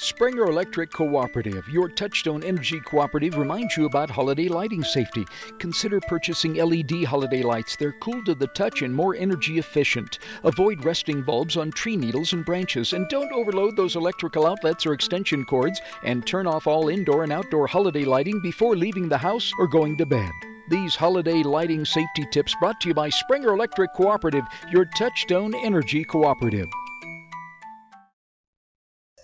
Springer Electric Cooperative, your Touchstone Energy Cooperative, reminds you about holiday lighting safety. Consider purchasing LED holiday lights. They're cool to the touch and more energy efficient. Avoid resting bulbs on tree needles and branches, and don't overload those electrical outlets or extension cords, and turn off all indoor and outdoor holiday lighting before leaving the house or going to bed. These holiday lighting safety tips brought to you by Springer Electric Cooperative, your Touchstone Energy Cooperative.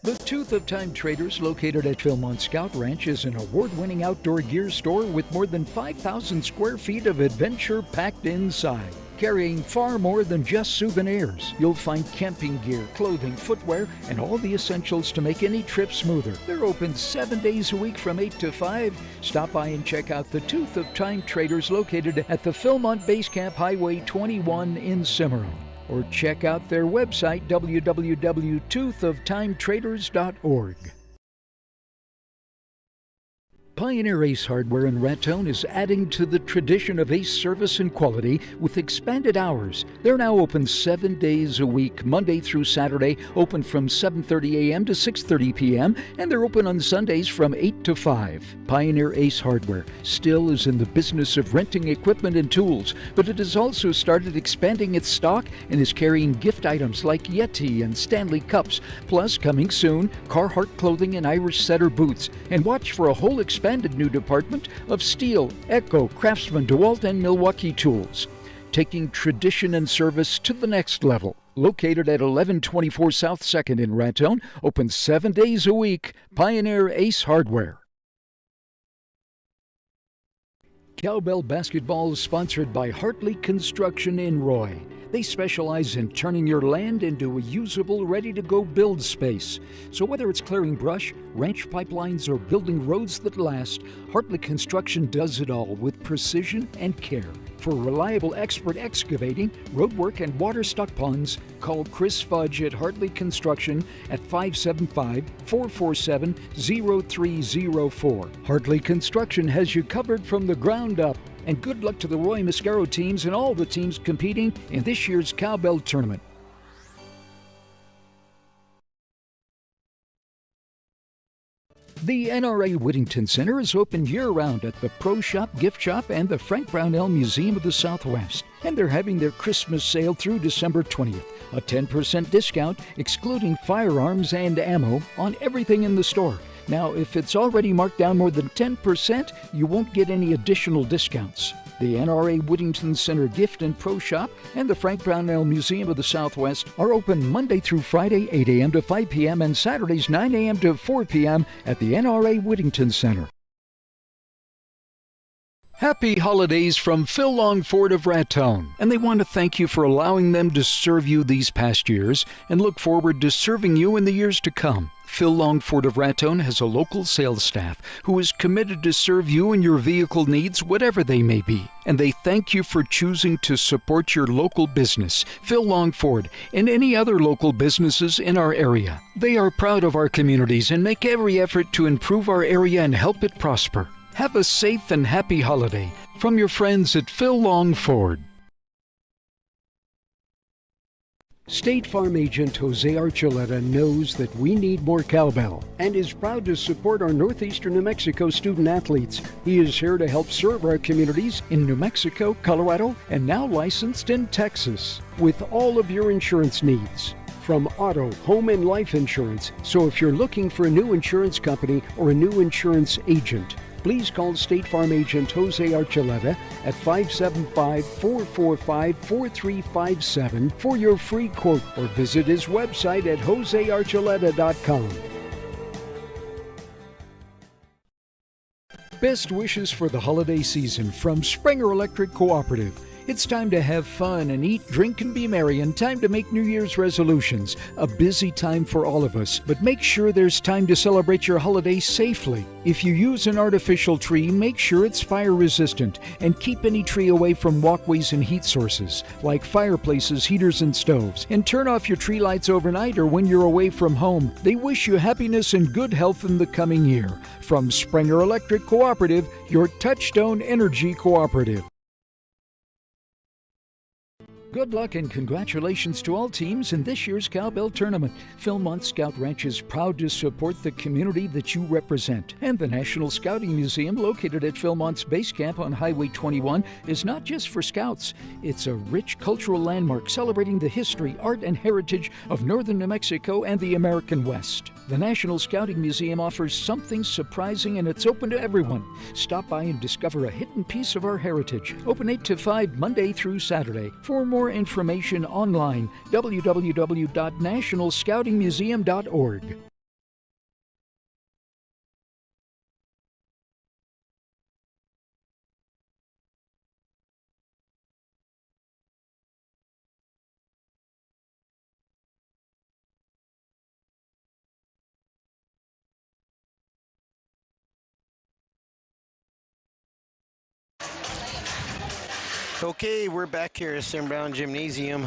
The Tooth of Time Traders, located at Philmont Scout Ranch, is an award-winning outdoor gear store with more than 5,000 square feet of adventure packed inside. Carrying far more than just souvenirs, you'll find camping gear, clothing, footwear, and all the essentials to make any trip smoother. They're open 7 days a week from 8 to 5. Stop by and check out the Tooth of Time Traders, located at the Philmont Base Camp Highway 21 in Cimarron. Or check out their website, www.toothoftimetraders.org. Pioneer Ace Hardware in Raton is adding to the tradition of Ace service and quality with expanded hours. They're now open 7 days a week, Monday through Saturday, open from 7:30 a.m. to 6:30 p.m., and they're open on Sundays from 8 to 5. Pioneer Ace Hardware still is in the business of renting equipment and tools, but it has also started expanding its stock and is carrying gift items like Yeti and Stanley cups, plus coming soon, Carhartt clothing and Irish Setter boots. And watch for a whole expanded new department of Steel, Echo, Craftsman, DeWalt, and Milwaukee tools, taking tradition and service to the next level. Located at 1124 South 2nd in Raton, open 7 days a week. Pioneer Ace Hardware. Cowbell basketball is sponsored by Hartley Construction in Roy. They specialize in turning your land into a usable, ready-to-go build space. So whether it's clearing brush, ranch pipelines, or building roads that last, Hartley Construction does it all with precision and care. For reliable expert excavating, roadwork, and water stock ponds, call Chris Fudge at Hartley Construction at 575-447-0304. Hartley Construction has you covered from the ground up. And good luck to the Roy Mascaro teams and all the teams competing in this year's Cowbell tournament. The NRA Whittington Center is open year-round at the Pro Shop, Gift Shop, and the Frank Brownell Museum of the Southwest. And they're having their Christmas sale through December 20th. A 10% discount, excluding firearms and ammo, on everything in the store. Now, if it's already marked down more than 10%, you won't get any additional discounts. The NRA Whittington Center Gift and Pro Shop and the Frank Brownell Museum of the Southwest are open Monday through Friday, 8 a.m. to 5 p.m. and Saturdays, 9 a.m. to 4 p.m. at the NRA Whittington Center. Happy holidays from Phil Longford of Raton, and they want to thank you for allowing them to serve you these past years and look forward to serving you in the years to come. Phil Longford of Raton has a local sales staff who is committed to serve you and your vehicle needs, whatever they may be. And they thank you for choosing to support your local business, Phil Longford, and any other local businesses in our area. They are proud of our communities and make every effort to improve our area and help it prosper. Have a safe and happy holiday from your friends at Phil Longford. State Farm agent Jose Archuleta knows that we need more cowbell and is proud to support our northeastern New Mexico student athletes. He is here to help serve our communities in New Mexico, Colorado, and now licensed in Texas with all of your insurance needs. From auto, home, and life insurance. So if you're looking for a new insurance company or a new insurance agent, please call State Farm agent Jose Archuleta at 575-445-4357 for your free quote or visit his website at josearchuleta.com. Best wishes for the holiday season from Springer Electric Cooperative. It's time to have fun and eat, drink, and be merry, and time to make New Year's resolutions. A busy time for all of us, but make sure there's time to celebrate your holiday safely. If you use an artificial tree, make sure it's fire resistant, and keep any tree away from walkways and heat sources, like fireplaces, heaters, and stoves. And turn off your tree lights overnight or when you're away from home. They wish you happiness and good health in the coming year. From Springer Electric Cooperative, your Touchstone Energy Cooperative. Good luck and congratulations to all teams in this year's Cowbell Tournament. Philmont Scout Ranch is proud to support the community that you represent. And the National Scouting Museum, located at Philmont's base camp on Highway 21, is not just for scouts. It's a rich cultural landmark celebrating the history, art, and heritage of northern New Mexico and the American West. The National Scouting Museum offers something surprising, and it's open to everyone. Stop by and discover a hidden piece of our heritage. Open 8 to 5 Monday through Saturday. For more information online, www.nationalscoutingmuseum.org. Okay, we're back here at Sam Brown Gymnasium.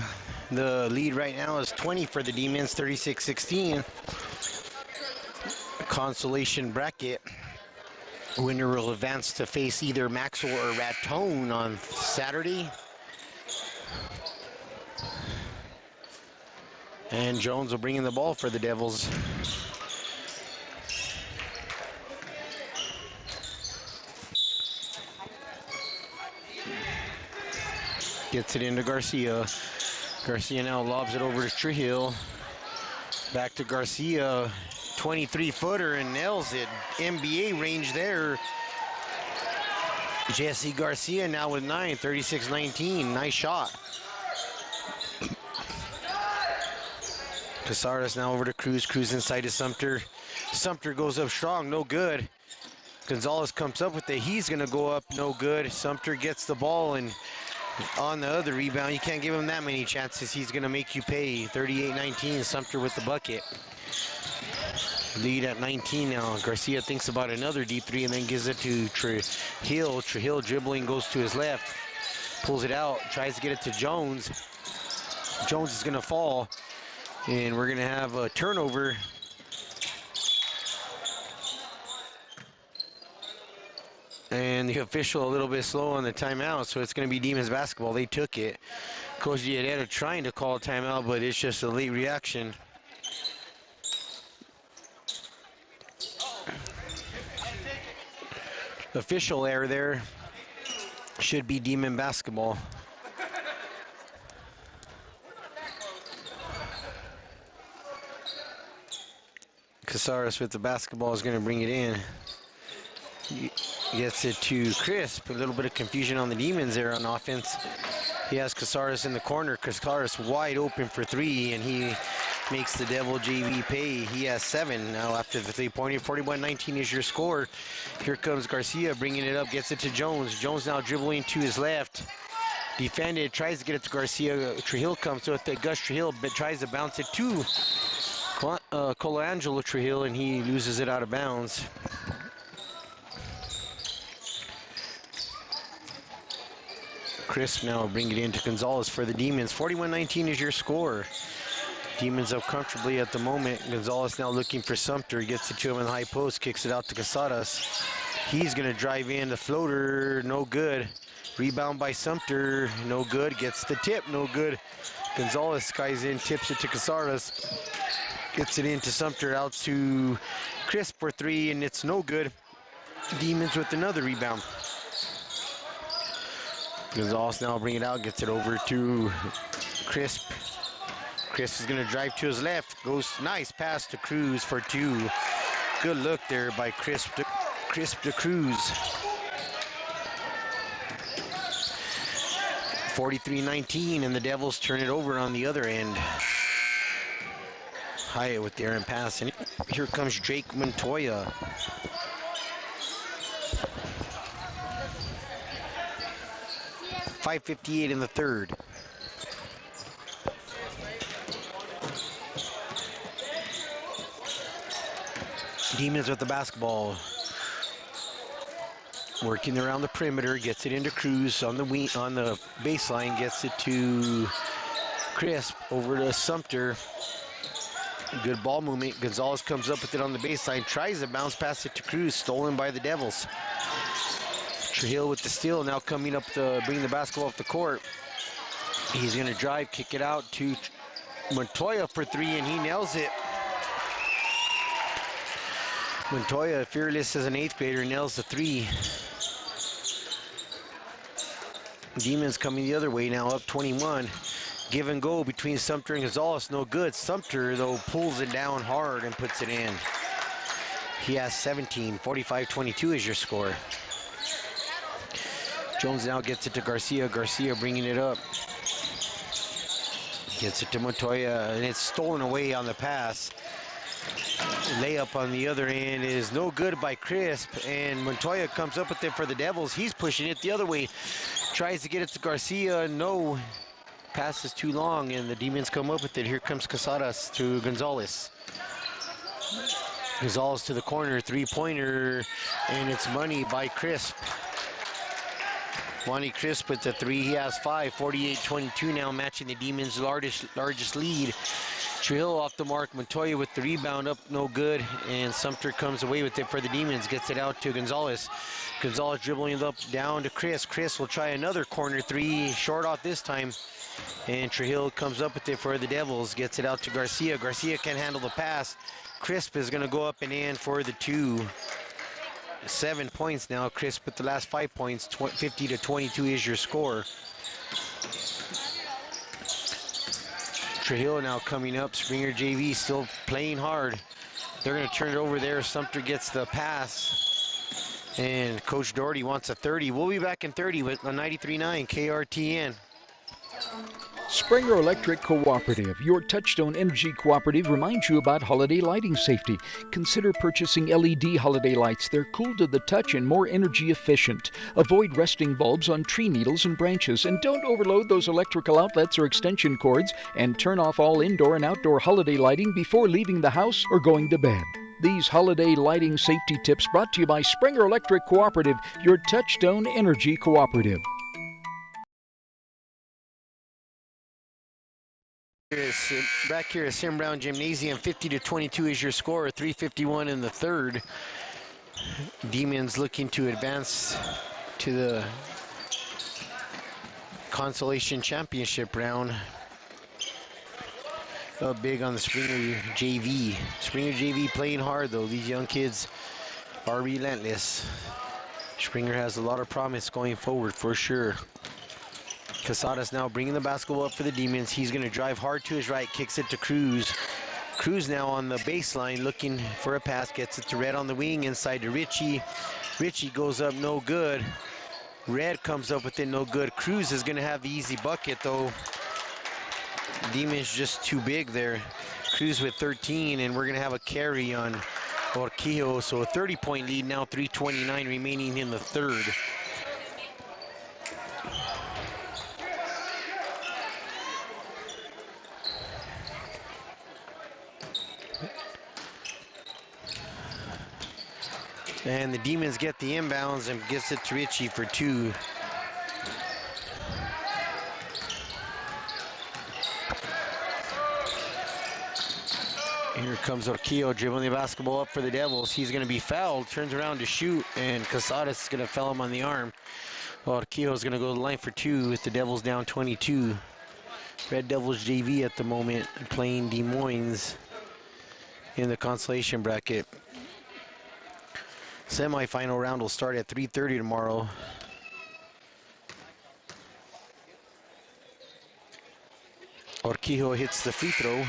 The lead right now is 20 for the Demons, 36-16. Consolation bracket. Winner will advance to face either Maxwell or Raton on Saturday. And Jones will bring in the ball for the Devils. Gets it into Garcia. Garcia now lobs it over to Trujillo. Back to Garcia, 23-footer, and nails it. NBA range there. Jesse Garcia now with 9, 36-19. Nice shot. Casares now over to Cruz. Cruz inside to Sumter. Sumter goes up strong, no good. Gonzalez comes up with it. He's going to go up, no good. Sumter gets the ball, and on the other rebound, you can't give him that many chances. He's going to make you pay. 38-19, Sumter with the bucket. Lead at 19 now. Garcia thinks about another deep three and then gives it to Trujillo. Trujillo dribbling, goes to his left, pulls it out, tries to get it to Jones. Jones is going to fall, and we're going to have a turnover. And the official a little bit slow on the timeout, so it's going to be Demons basketball. They took it. Coach Diareta trying to call a timeout, but it's just a late reaction. Official error there. Should be Demon basketball. Casares with the basketball is going to bring it in. Gets it to Crisp. A little bit of confusion on the Demons there on offense. He has Casares in the corner. Casares wide open for three, and he makes the Devil JV pay. He has 7 now after the three-pointer. 41-19 is your score. Here comes Garcia bringing it up, gets it to Jones. Jones now dribbling to his left. Defended, tries to get it to Garcia. Trujillo comes with it. Gus Trujillo but tries to bounce it to Colangelo Trujillo, and he loses it out of bounds. Crisp now bring it into Gonzalez for the Demons. 41-19 is your score. Demons up comfortably at the moment. Gonzalez now looking for Sumter. Gets it to him in the high post. Kicks it out to Casares. He's going to drive in the floater. No good. Rebound by Sumter. No good. Gets the tip. No good. Gonzalez skies in, tips it to Casares. Gets it into Sumter, out to Crisp for three, and it's no good. Demons with another rebound. Gonzalez now bring it out, gets it over to Crisp. Crisp is gonna drive to his left, goes nice pass to Cruz for two. Good look there by Crisp to Cruz. 43-19, and the Devils turn it over on the other end. Hyatt with the errant pass, and here comes Drake Montoya. .558 in the third. Demons with the basketball. Working around the perimeter, gets it into Cruz on the baseline, gets it to Crisp, over to Sumter. Good ball movement. Gonzalez comes up with it on the baseline, tries to bounce pass it to Cruz, stolen by the Devils. Trujillo with the steal, now coming up to bring the basketball off the court. He's gonna drive, kick it out to Montoya for three, and he nails it. Montoya, fearless as an 8th grader, nails the three. Demons coming the other way now, up 21. Give and go between Sumter and Gonzalez, no good. Sumter, though, pulls it down hard and puts it in. He has 17, 45-22 is your score. Jones now gets it to Garcia. Garcia bringing it up. Gets it to Montoya, and it's stolen away on the pass. Layup on the other end is no good by Crisp, and Montoya comes up with it for the Devils. He's pushing it the other way. Tries to get it to Garcia, no. Pass is too long, and the Demons come up with it. Here comes Casares to Gonzalez. Gonzalez to the corner, three-pointer, and it's money by Crisp. Monty Crisp with the three. He has 5, 48-22 now, matching the Demons' largest lead. Trujillo off the mark. Montoya with the rebound, up no good, and Sumter comes away with it for the Demons. Gets it out to Gonzalez. Gonzalez dribbling it up down to Chris. Chris will try another corner three, short off this time. And Trujillo comes up with it for the Devils. Gets it out to Garcia. Garcia can't handle the pass. Crisp is going to go up and in for the two. 7 points now. Crisp with the last 5 points. 50-22 is your score. Trujillo now coming up. Springer JV still playing hard. They're going to turn it over there. Sumter gets the pass. And Coach Doherty wants a 30. We'll be back in 30 with a 93.9 KRTN. Springer Electric Cooperative, your Touchstone Energy Cooperative, reminds you about holiday lighting safety. Consider purchasing LED holiday lights. They're cool to the touch and more energy efficient. Avoid resting bulbs on tree needles and branches, and don't overload those electrical outlets or extension cords, and turn off all indoor and outdoor holiday lighting before leaving the house or going to bed. These holiday lighting safety tips brought to you by Springer Electric Cooperative, your Touchstone Energy Cooperative. Back here at Sim Brown Gymnasium, 50-22 is your score, 3:51 in the third. Demons looking to advance to the consolation championship round. Up big on the Springer JV. Springer JV playing hard though. These young kids are relentless. Springer has a lot of promise going forward for sure. Casares now bringing the basketball up for the Demons. He's going to drive hard to his right, kicks it to Cruz. Cruz now on the baseline looking for a pass, gets it to Red on the wing, inside to Richie. Richie goes up, no good. Red comes up with it, no good. Cruz is going to have the easy bucket though. Demons just too big there. Cruz with 13, and we're going to have a carry on Orquillo. So a 30-point lead now, 3:29 remaining in the third. And the Demons get the inbounds and gets it to Richie for two. Here comes Orquillo dribbling the basketball up for the Devils. He's going to be fouled, turns around to shoot, and Casares is going to foul him on the arm. Orquillo is going to go to the line for two with the Devils down 22. Red Devils JV at the moment playing Des Moines in the consolation bracket. Semi-final round will start at 3:30 tomorrow. Urquijo hits the free throw.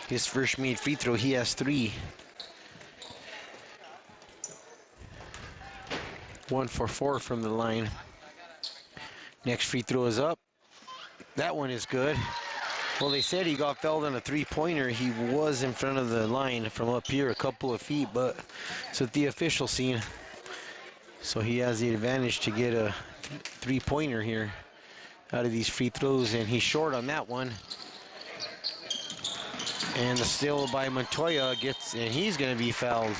His first made free throw, he has 3. 1 for 4 from the line. Next free throw is up. That one is good. Well, they said he got fouled on a 3-pointer. He was in front of the line from up here a couple of feet, but it's at the official scene. So he has the advantage to get a 3-pointer here out of these free throws, and he's short on that one. And the steal by Montoya gets, and he's going to be fouled.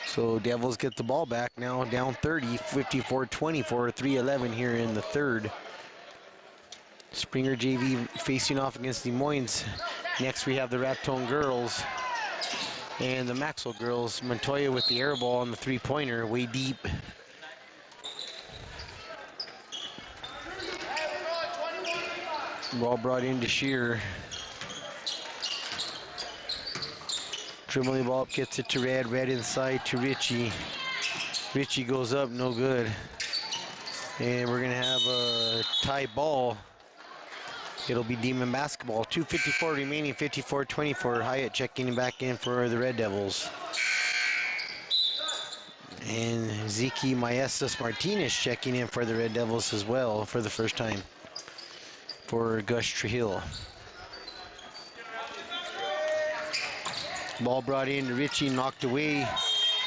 So Devils get the ball back now, down 30, 54-24, 3:11 here in the third. Springer JV facing off against Des Moines. Next we have the Raton girls and the Maxwell girls. Montoya with the air ball on the 3-pointer, way deep. Ball brought into Shear. Dribbling ball up, gets it to Red. Red inside to Richie. Richie goes up, no good. And we're gonna have a tie ball. It'll be Demon basketball. 2:54 remaining, 54-24. Hyatt checking back in for the Red Devils. And Ziki Maestas Martinez checking in for the Red Devils as well for the first time for Gus Trujillo. Ball brought in to Richie, knocked away.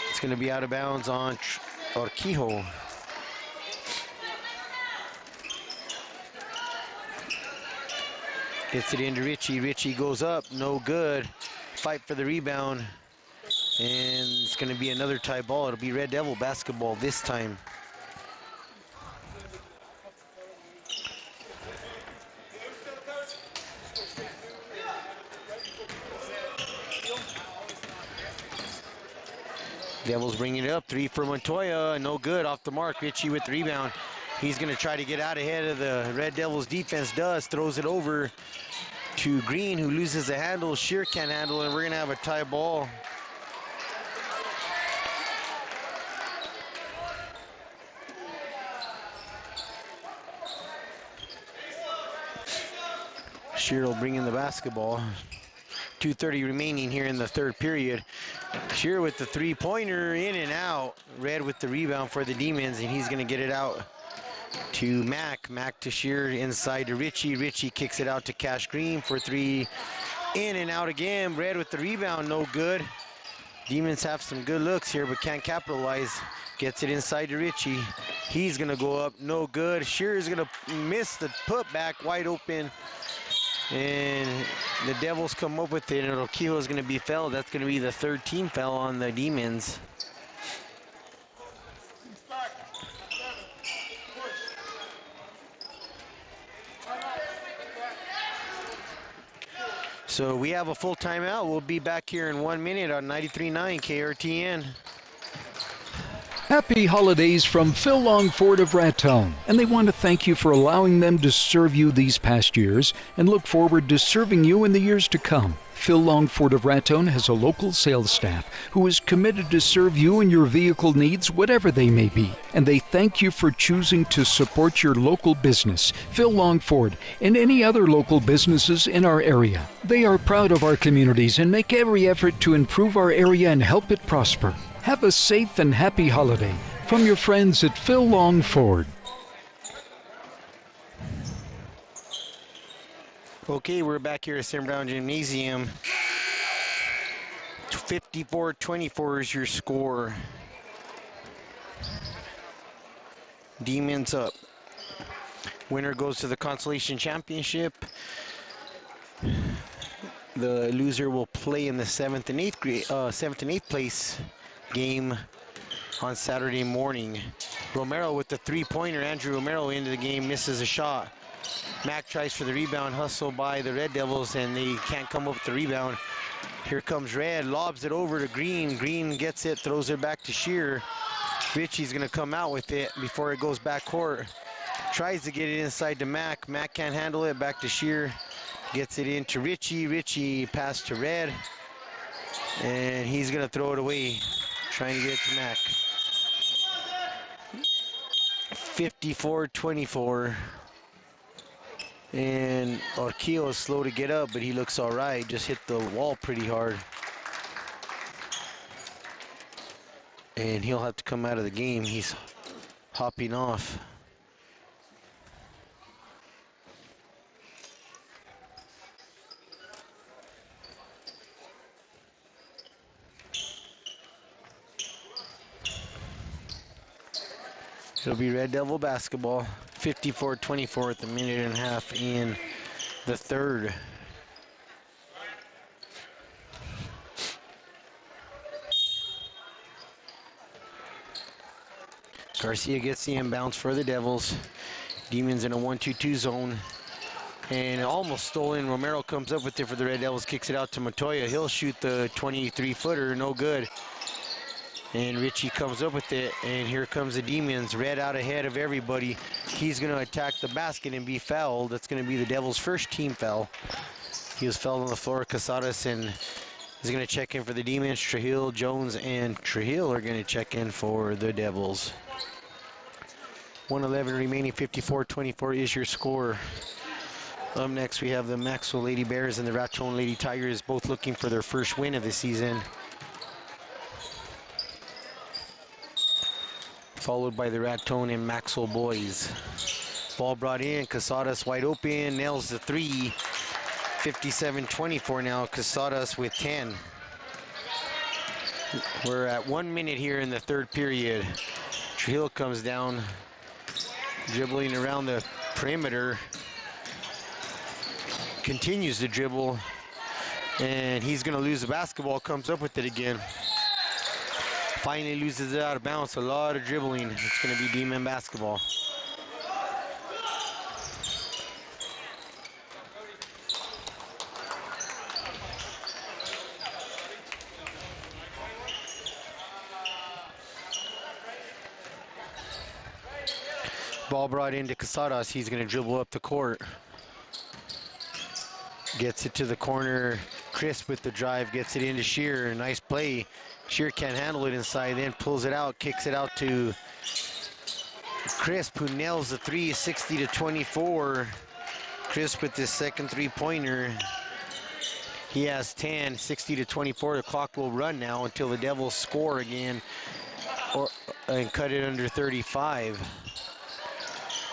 It's going to be out of bounds on Urquijo. Gets it into Richie. Richie goes up, no good. Fight for the rebound. And it's going to be another tie ball. It'll be Red Devil basketball this time. Devils bringing it up. 3 for Montoya. No good. Off the mark. Richie with the rebound. He's going to try to get out ahead of the Red Devils defense. Throws it over to Green, who loses the handle. Shear can't handle it, and we're going to have a tie ball. Shear will bring in the basketball. 2:30 remaining here in the third period. Shear with the 3-pointer, in and out. Red with the rebound for the Demons, and he's going to get it out to Mac. Mac to Shear, inside to Richie. Richie kicks it out to Cash Green for 3. In and out again. Red with the rebound, no good. Demons have some good looks here, but can't capitalize. Gets it inside to Richie. He's going to go up, no good. Shear is going to miss the putback, wide open. And the Devils come up with it, and Urquijo is going to be fouled. That's going to be the third team foul on the Demons. So we have a full timeout. We'll be back here in 1 minute on 93.9 KRTN. Happy holidays from Phil Longford of Raton, and they want to thank you for allowing them to serve you these past years and look forward to serving you in the years to come. Phil Longford of Raton has a local sales staff who is committed to serve you and your vehicle needs, whatever they may be, and they thank you for choosing to support your local business, Phil Longford, and any other local businesses in our area. They are proud of our communities and make every effort to improve our area and help it prosper. Have a safe and happy holiday from your friends at Phil Longford. Okay, we're back here at Sam Brown Gymnasium. 54-24 is your score. Demons up. Winner goes to the Consolation Championship. The loser will play in the 7th and 8th place game on Saturday morning. Romero with the 3-pointer. Andrew Romero into the game, misses a shot. Mac tries for the rebound, hustle by the Red Devils, and they can't come up with the rebound. Here comes Red, lobs it over to Green. Green gets it, throws it back to Shear. Richie's gonna come out with it before it goes back court. Tries to get it inside to Mac. Mac can't handle it, back to Shear. Gets it into Richie. Richie pass to Red. And he's gonna throw it away, trying to get it to Mac. 54-24. And Orquillo is slow to get up, but he looks all right. Just hit the wall pretty hard. And he'll have to come out of the game. He's hopping off. It'll be Red Devil basketball. 54-24 at the minute and a half in the third. Garcia gets the inbounds for the Devils. Demons in a 1-2-2 zone. And almost stolen. Romero comes up with it for the Red Devils, kicks it out to Montoya. He'll shoot the 23-footer, no good. And Richie comes up with it, and here comes the Demons. Red out ahead of everybody. He's going to attack the basket and be fouled. That's going to be the Devils' first team foul. He was fouled on the floor. Casadas and is going to check in for the Demons. Trujillo, Jones, and Trujillo are going to check in for the Devils. 1:11 remaining, 54-24 is your score. Up next, we have the Maxwell Lady Bears and the Raton Lady Tigers, both looking for their first win of the season. Followed by the Raton and Maxwell boys. Ball brought in, Casadas wide open, nails the three. 57-24 now, Casadas with 10. We're at 1 minute here in the third period. Trujillo comes down, dribbling around the perimeter. Continues to dribble, and he's gonna lose the basketball, comes up with it again. Finally loses it out of bounds. A lot of dribbling. It's going to be Demon basketball. Ball brought into Casadas. He's going to dribble up the court. Gets it to the corner. Crisp with the drive. Gets it into Shear. Nice play. Shear can't handle it inside, then pulls it out, kicks it out to Crisp, who nails the three, 60-24. Crisp with his second three-pointer. He has 10, 60-24. The clock will run now until the Devils score again and cut it under 35.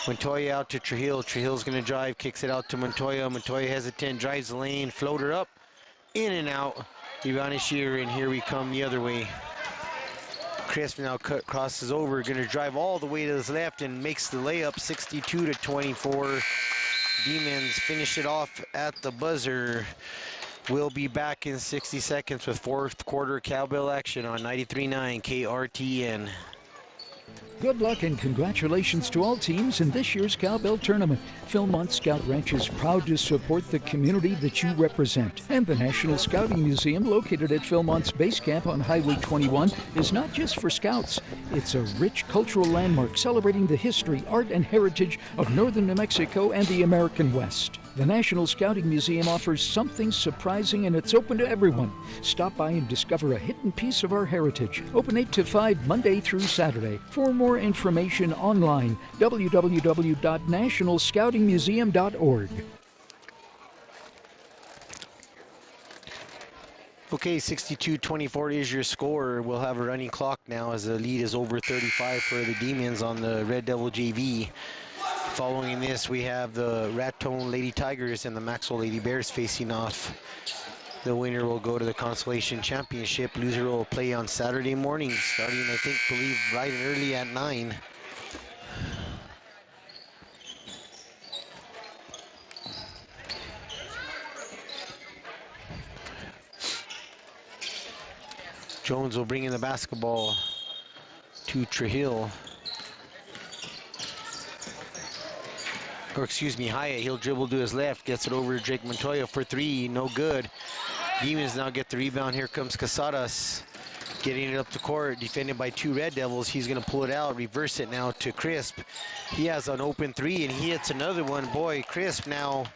Montoya out to Trujillo. Trujillo's going to drive, kicks it out to Montoya. Montoya hesitant, drives the lane, floater up, in and out. Ivani Shear, and here we come the other way. Crisp now crosses over, going to drive all the way to his left and makes the layup, 62-24. Demons finish it off at the buzzer. We'll be back in 60 seconds with fourth quarter Cowbell action on 93.9 KRTN. Good luck and congratulations to all teams in this year's Cowbell Tournament. Philmont Scout Ranch is proud to support the community that you represent. And the National Scouting Museum, located at Philmont's base camp on Highway 21, is not just for scouts. It's a rich cultural landmark celebrating the history, art, and heritage of northern New Mexico and the American West. The National Scouting Museum offers something surprising, and it's open to everyone. Stop by and discover a hidden piece of our heritage. Open 8 to 5 Monday through Saturday. For more information online, www.nationalscoutingmuseum.org. Okay, 62-24 is your score. We'll have a running clock now as the lead is over 35 for the Demons on the Red Devil JV. Following this, we have the Raton Lady Tigers and the Maxwell Lady Bears facing off. The winner will go to the Consolation Championship. Loser will play on Saturday morning, starting, I believe, bright and early at 9. Jones will bring in the basketball to Trujillo. Or excuse me, Hyatt. He'll dribble to his left, gets it over to Jake Montoya for three, no good. Demons now get the rebound. Here comes Casadas getting it up the court, defended by 2 Red Devils. He's going to pull it out, reverse it now to Crisp. He has an open 3, and he hits another one. Boy, Crisp now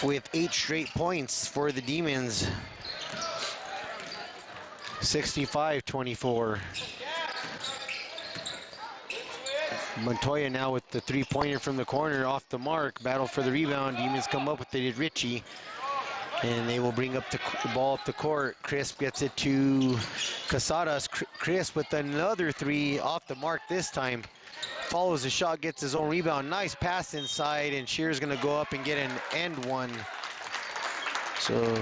with 8 straight points for the Demons. 65-24. Montoya now with the 3-pointer from the corner, off the mark. Battle for the rebound. Demons come up with it. Richie. And they will bring up the ball up the court. Crisp gets it to Casadas. Crisp with another 3 off the mark this time. Follows the shot, gets his own rebound. Nice pass inside, and Shear's going to go up and get an and one. So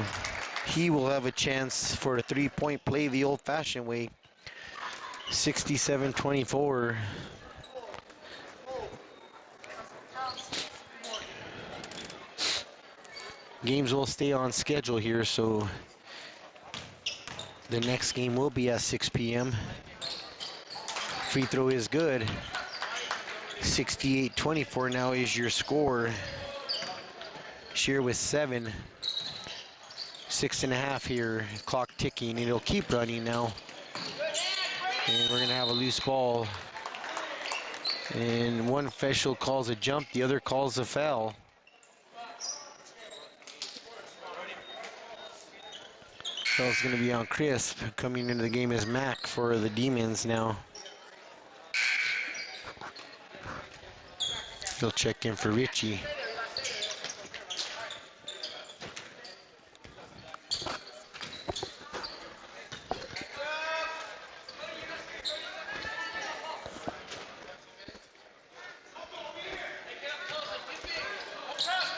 he will have a chance for a 3-point play the old-fashioned way. 67-24. Games will stay on schedule here, so the next game will be at 6 p.m. Free throw is good. 68-24 now is your score. Shear with 7. 6.5 here, clock ticking. It'll keep running now. And we're gonna have a loose ball. And one official calls a jump, the other calls a foul. Foul's gonna be on Crisp. Coming into the game is Mac for the Demons now. He'll check in for Richie.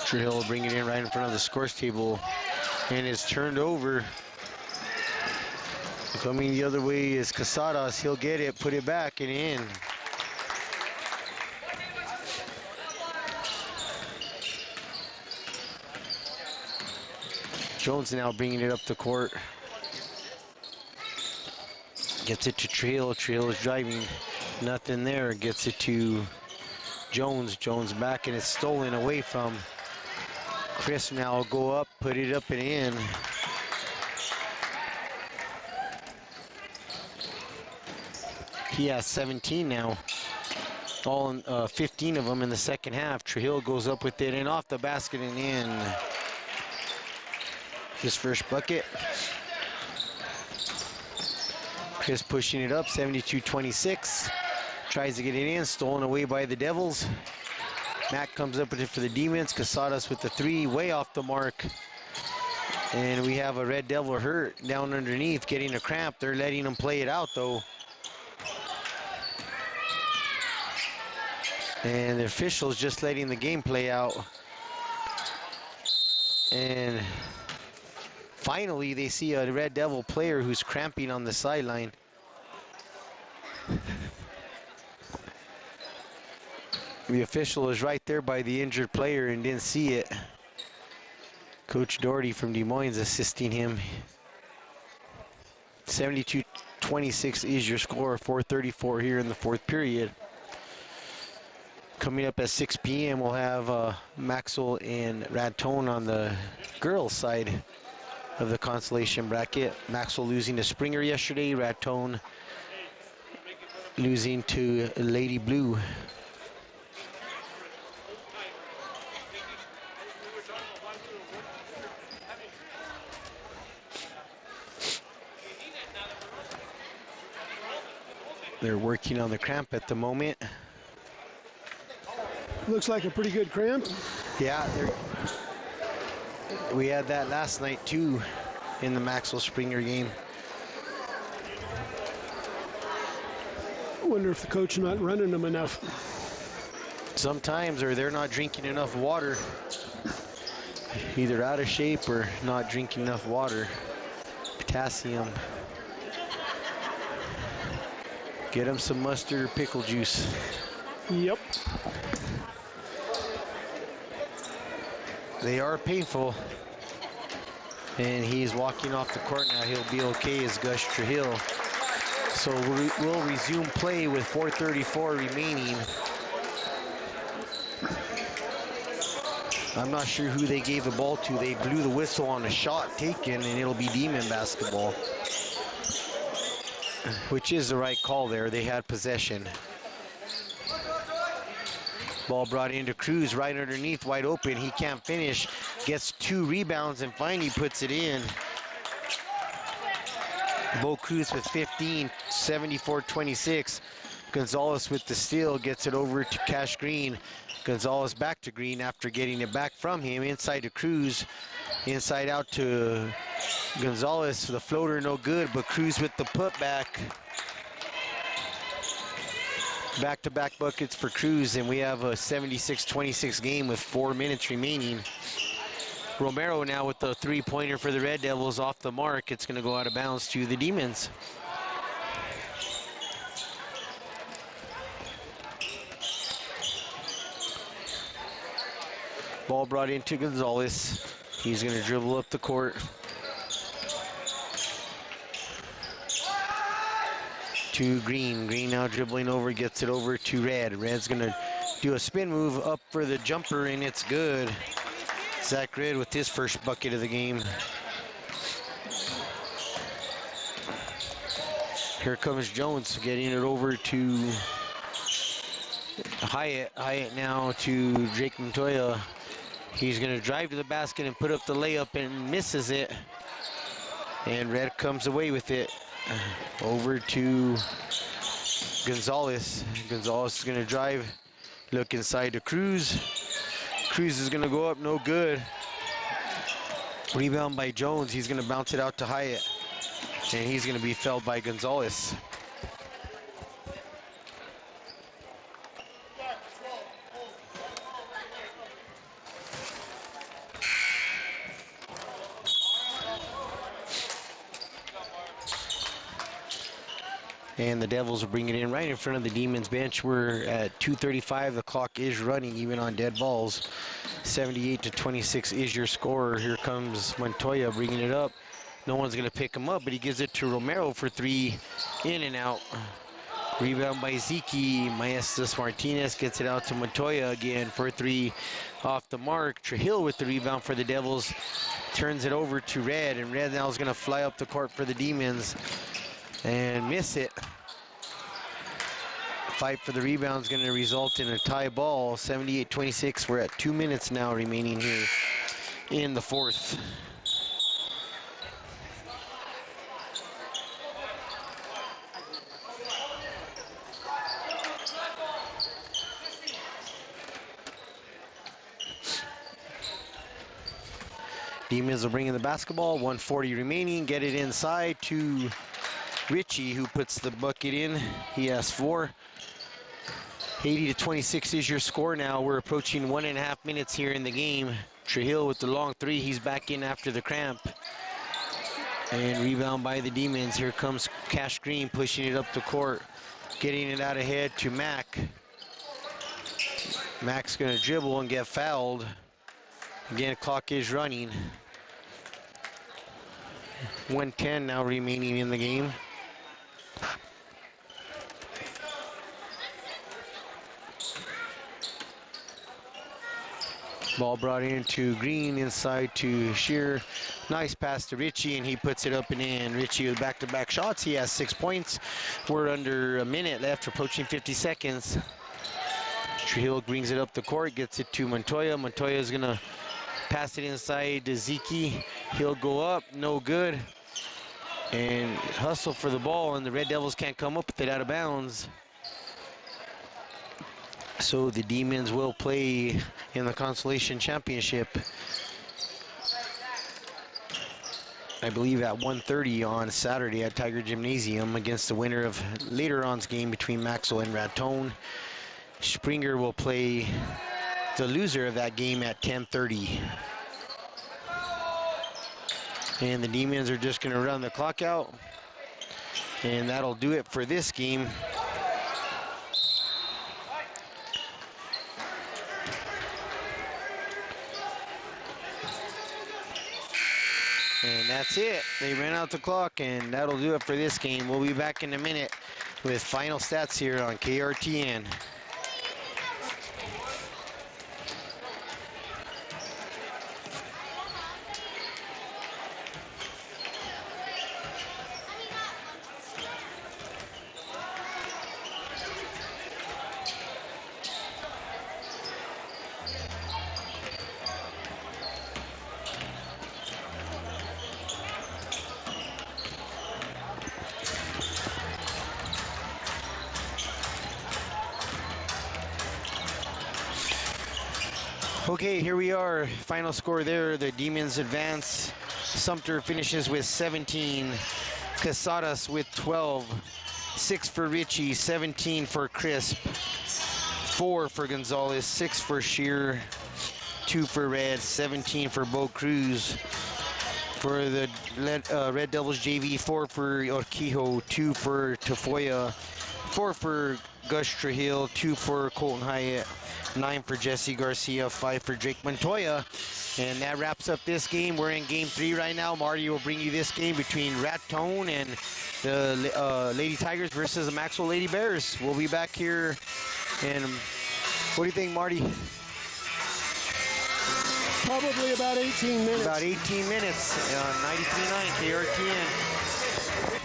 Trujillo will bring it in right in front of the scores table, and it's turned over. Coming the other way is Casadas. He'll get it, put it back and in. Jones now bringing it up the court. Gets it to Trujillo. Trujillo is driving. Nothing there. Gets it to Jones. Jones back, and it's stolen away from Chris. Now will go up, put it up and in. He has 17 now. All in, 15 of them in the second half. Trujillo goes up with it and off the basket and in. His first bucket. Chris pushing it up, 72-26. Tries to get it in, stolen away by the Devils. Mac comes up with it for the Demons. Casadas with the 3, way off the mark. And we have a Red Devil hurt down underneath, getting a cramp. They're letting him play it out though. And the officials just letting the game play out. And finally, they see a Red Devil player who's cramping on the sideline. The official is right there by the injured player and didn't see it. Coach Doherty from Des Moines assisting him. 72-26 is your score, 4:34 here in the fourth period. Coming up at 6 p.m. we'll have Maxwell and Raton on the girls' side of the consolation bracket. Maxwell losing to Springer yesterday, Raton losing to Lady Blue. They're working on the cramp at the moment. Looks like a pretty good cramp. Yeah, we had that last night too in the Maxwell Springer game. I wonder if the coach is not running them enough. Sometimes, or they're not drinking enough water. Either out of shape or not drinking enough water. Potassium. Get them some mustard or pickle juice. Yep. They are painful. And he's walking off the court now. He'll be okay as Gus Trujillo. So we'll resume play with 4:34 remaining. I'm not sure who they gave the ball to. They blew the whistle on a shot taken, and it'll be Demon basketball, which is the right call there. They had possession. Ball brought into Cruz right underneath, wide open. He can't finish. Gets 2 rebounds and finally puts it in. Bo Cruz with 15, 74-26. Gonzalez with the steal, gets it over to Cash Green. Gonzalez back to Green after getting it back from him. Inside to Cruz, inside out to Gonzalez. The floater no good, but Cruz with the putback. Back-to-back buckets for Cruz, and we have a 76-26 game with 4 minutes remaining. Romero now with the 3-pointer for the Red Devils off the mark. It's going to go out of bounds to the Demons. Ball brought into Gonzalez. He's going to dribble up the court. To Green. Green now dribbling over, gets it over to Red. Red's going to do a spin move up for the jumper, and it's good. Zach Red with his first bucket of the game. Here comes Jones getting it over to Hyatt. Hyatt now to Drake Montoya. He's going to drive to the basket and put up the layup and misses it. And Red comes away with it. Over to Gonzalez. Gonzalez is going to drive. Look inside to Cruz. Cruz is going to go up, no good. Rebound by Jones. He's going to bounce it out to Hyatt. And he's going to be fouled by Gonzalez. And the Devils will bring it in right in front of the Demons bench. We're at 2:35. The clock is running even on dead balls. 78-26 is your score. Here comes Montoya bringing it up. No one's going to pick him up, but he gives it to Romero for 3, in and out. Rebound by Zeke. Maestas Martinez gets it out to Montoya again for 3 off the mark. Trujillo with the rebound for the Devils. Turns it over to Red, and Red now is going to fly up the court for the Demons and miss it. Fight for the rebound is going to result in a tie ball, 78-26. We're at 2 minutes now remaining here in the fourth. Demons will bring in the basketball, 1:40 remaining, get it inside to Richie, who puts the bucket in. He has 4. 80-26 is your score now. We're approaching 1.5 minutes here in the game. Trujillo with the long 3. He's back in after the cramp. And rebound by the Demons. Here comes Cash Green pushing it up the court. Getting it out ahead to Mac. Mac's going to dribble and get fouled. Again, clock is running. 1:10 now remaining in the game. Ball brought into Green, inside to Shear. Nice pass to Richie, and he puts it up and in. Richie with back-to-back shots. He has 6 points. We're under a minute left, approaching 50 seconds. Trujillo brings it up the court, gets it to Montoya. Montoya is going to pass it inside to Zeke. He'll go up, no good. And hustle for the ball, and the Red Devils can't come up with it out of bounds. So the Demons will play in the Consolation Championship, I believe at 1:30 on Saturday at Tiger Gymnasium against the winner of later on's game between Maxwell and Raton. Springer will play the loser of that game at 10:30. And the Demons are just going to run the clock out. And that'll do it for this game. And that's it. They ran out the clock, and that'll do it for this game. We'll be back in a minute with final stats here on KRTN. Okay, here we are. Final score there. The Demons advance. Sumter finishes with 17. Casadas with 12. 6 for Richie, 17 for Crisp. 4 for Gonzalez, 6 for Shear, 2 for Red, 17 for Bo Cruz. For the Red Devils JV, 4 for Urquijo, 2 for Tafoya, 4 for Gus Trujillo, 2 for Colton Hyatt, 9 for Jesse Garcia, 5 for Drake Montoya. And that wraps up this game. We're in game 3 right now. Marty will bring you this game between Raton and the Lady Tigers versus the Maxwell Lady Bears. We'll be back here. And what do you think, Marty? Probably about 18 minutes. About 18 minutes on 93.9 KRTN.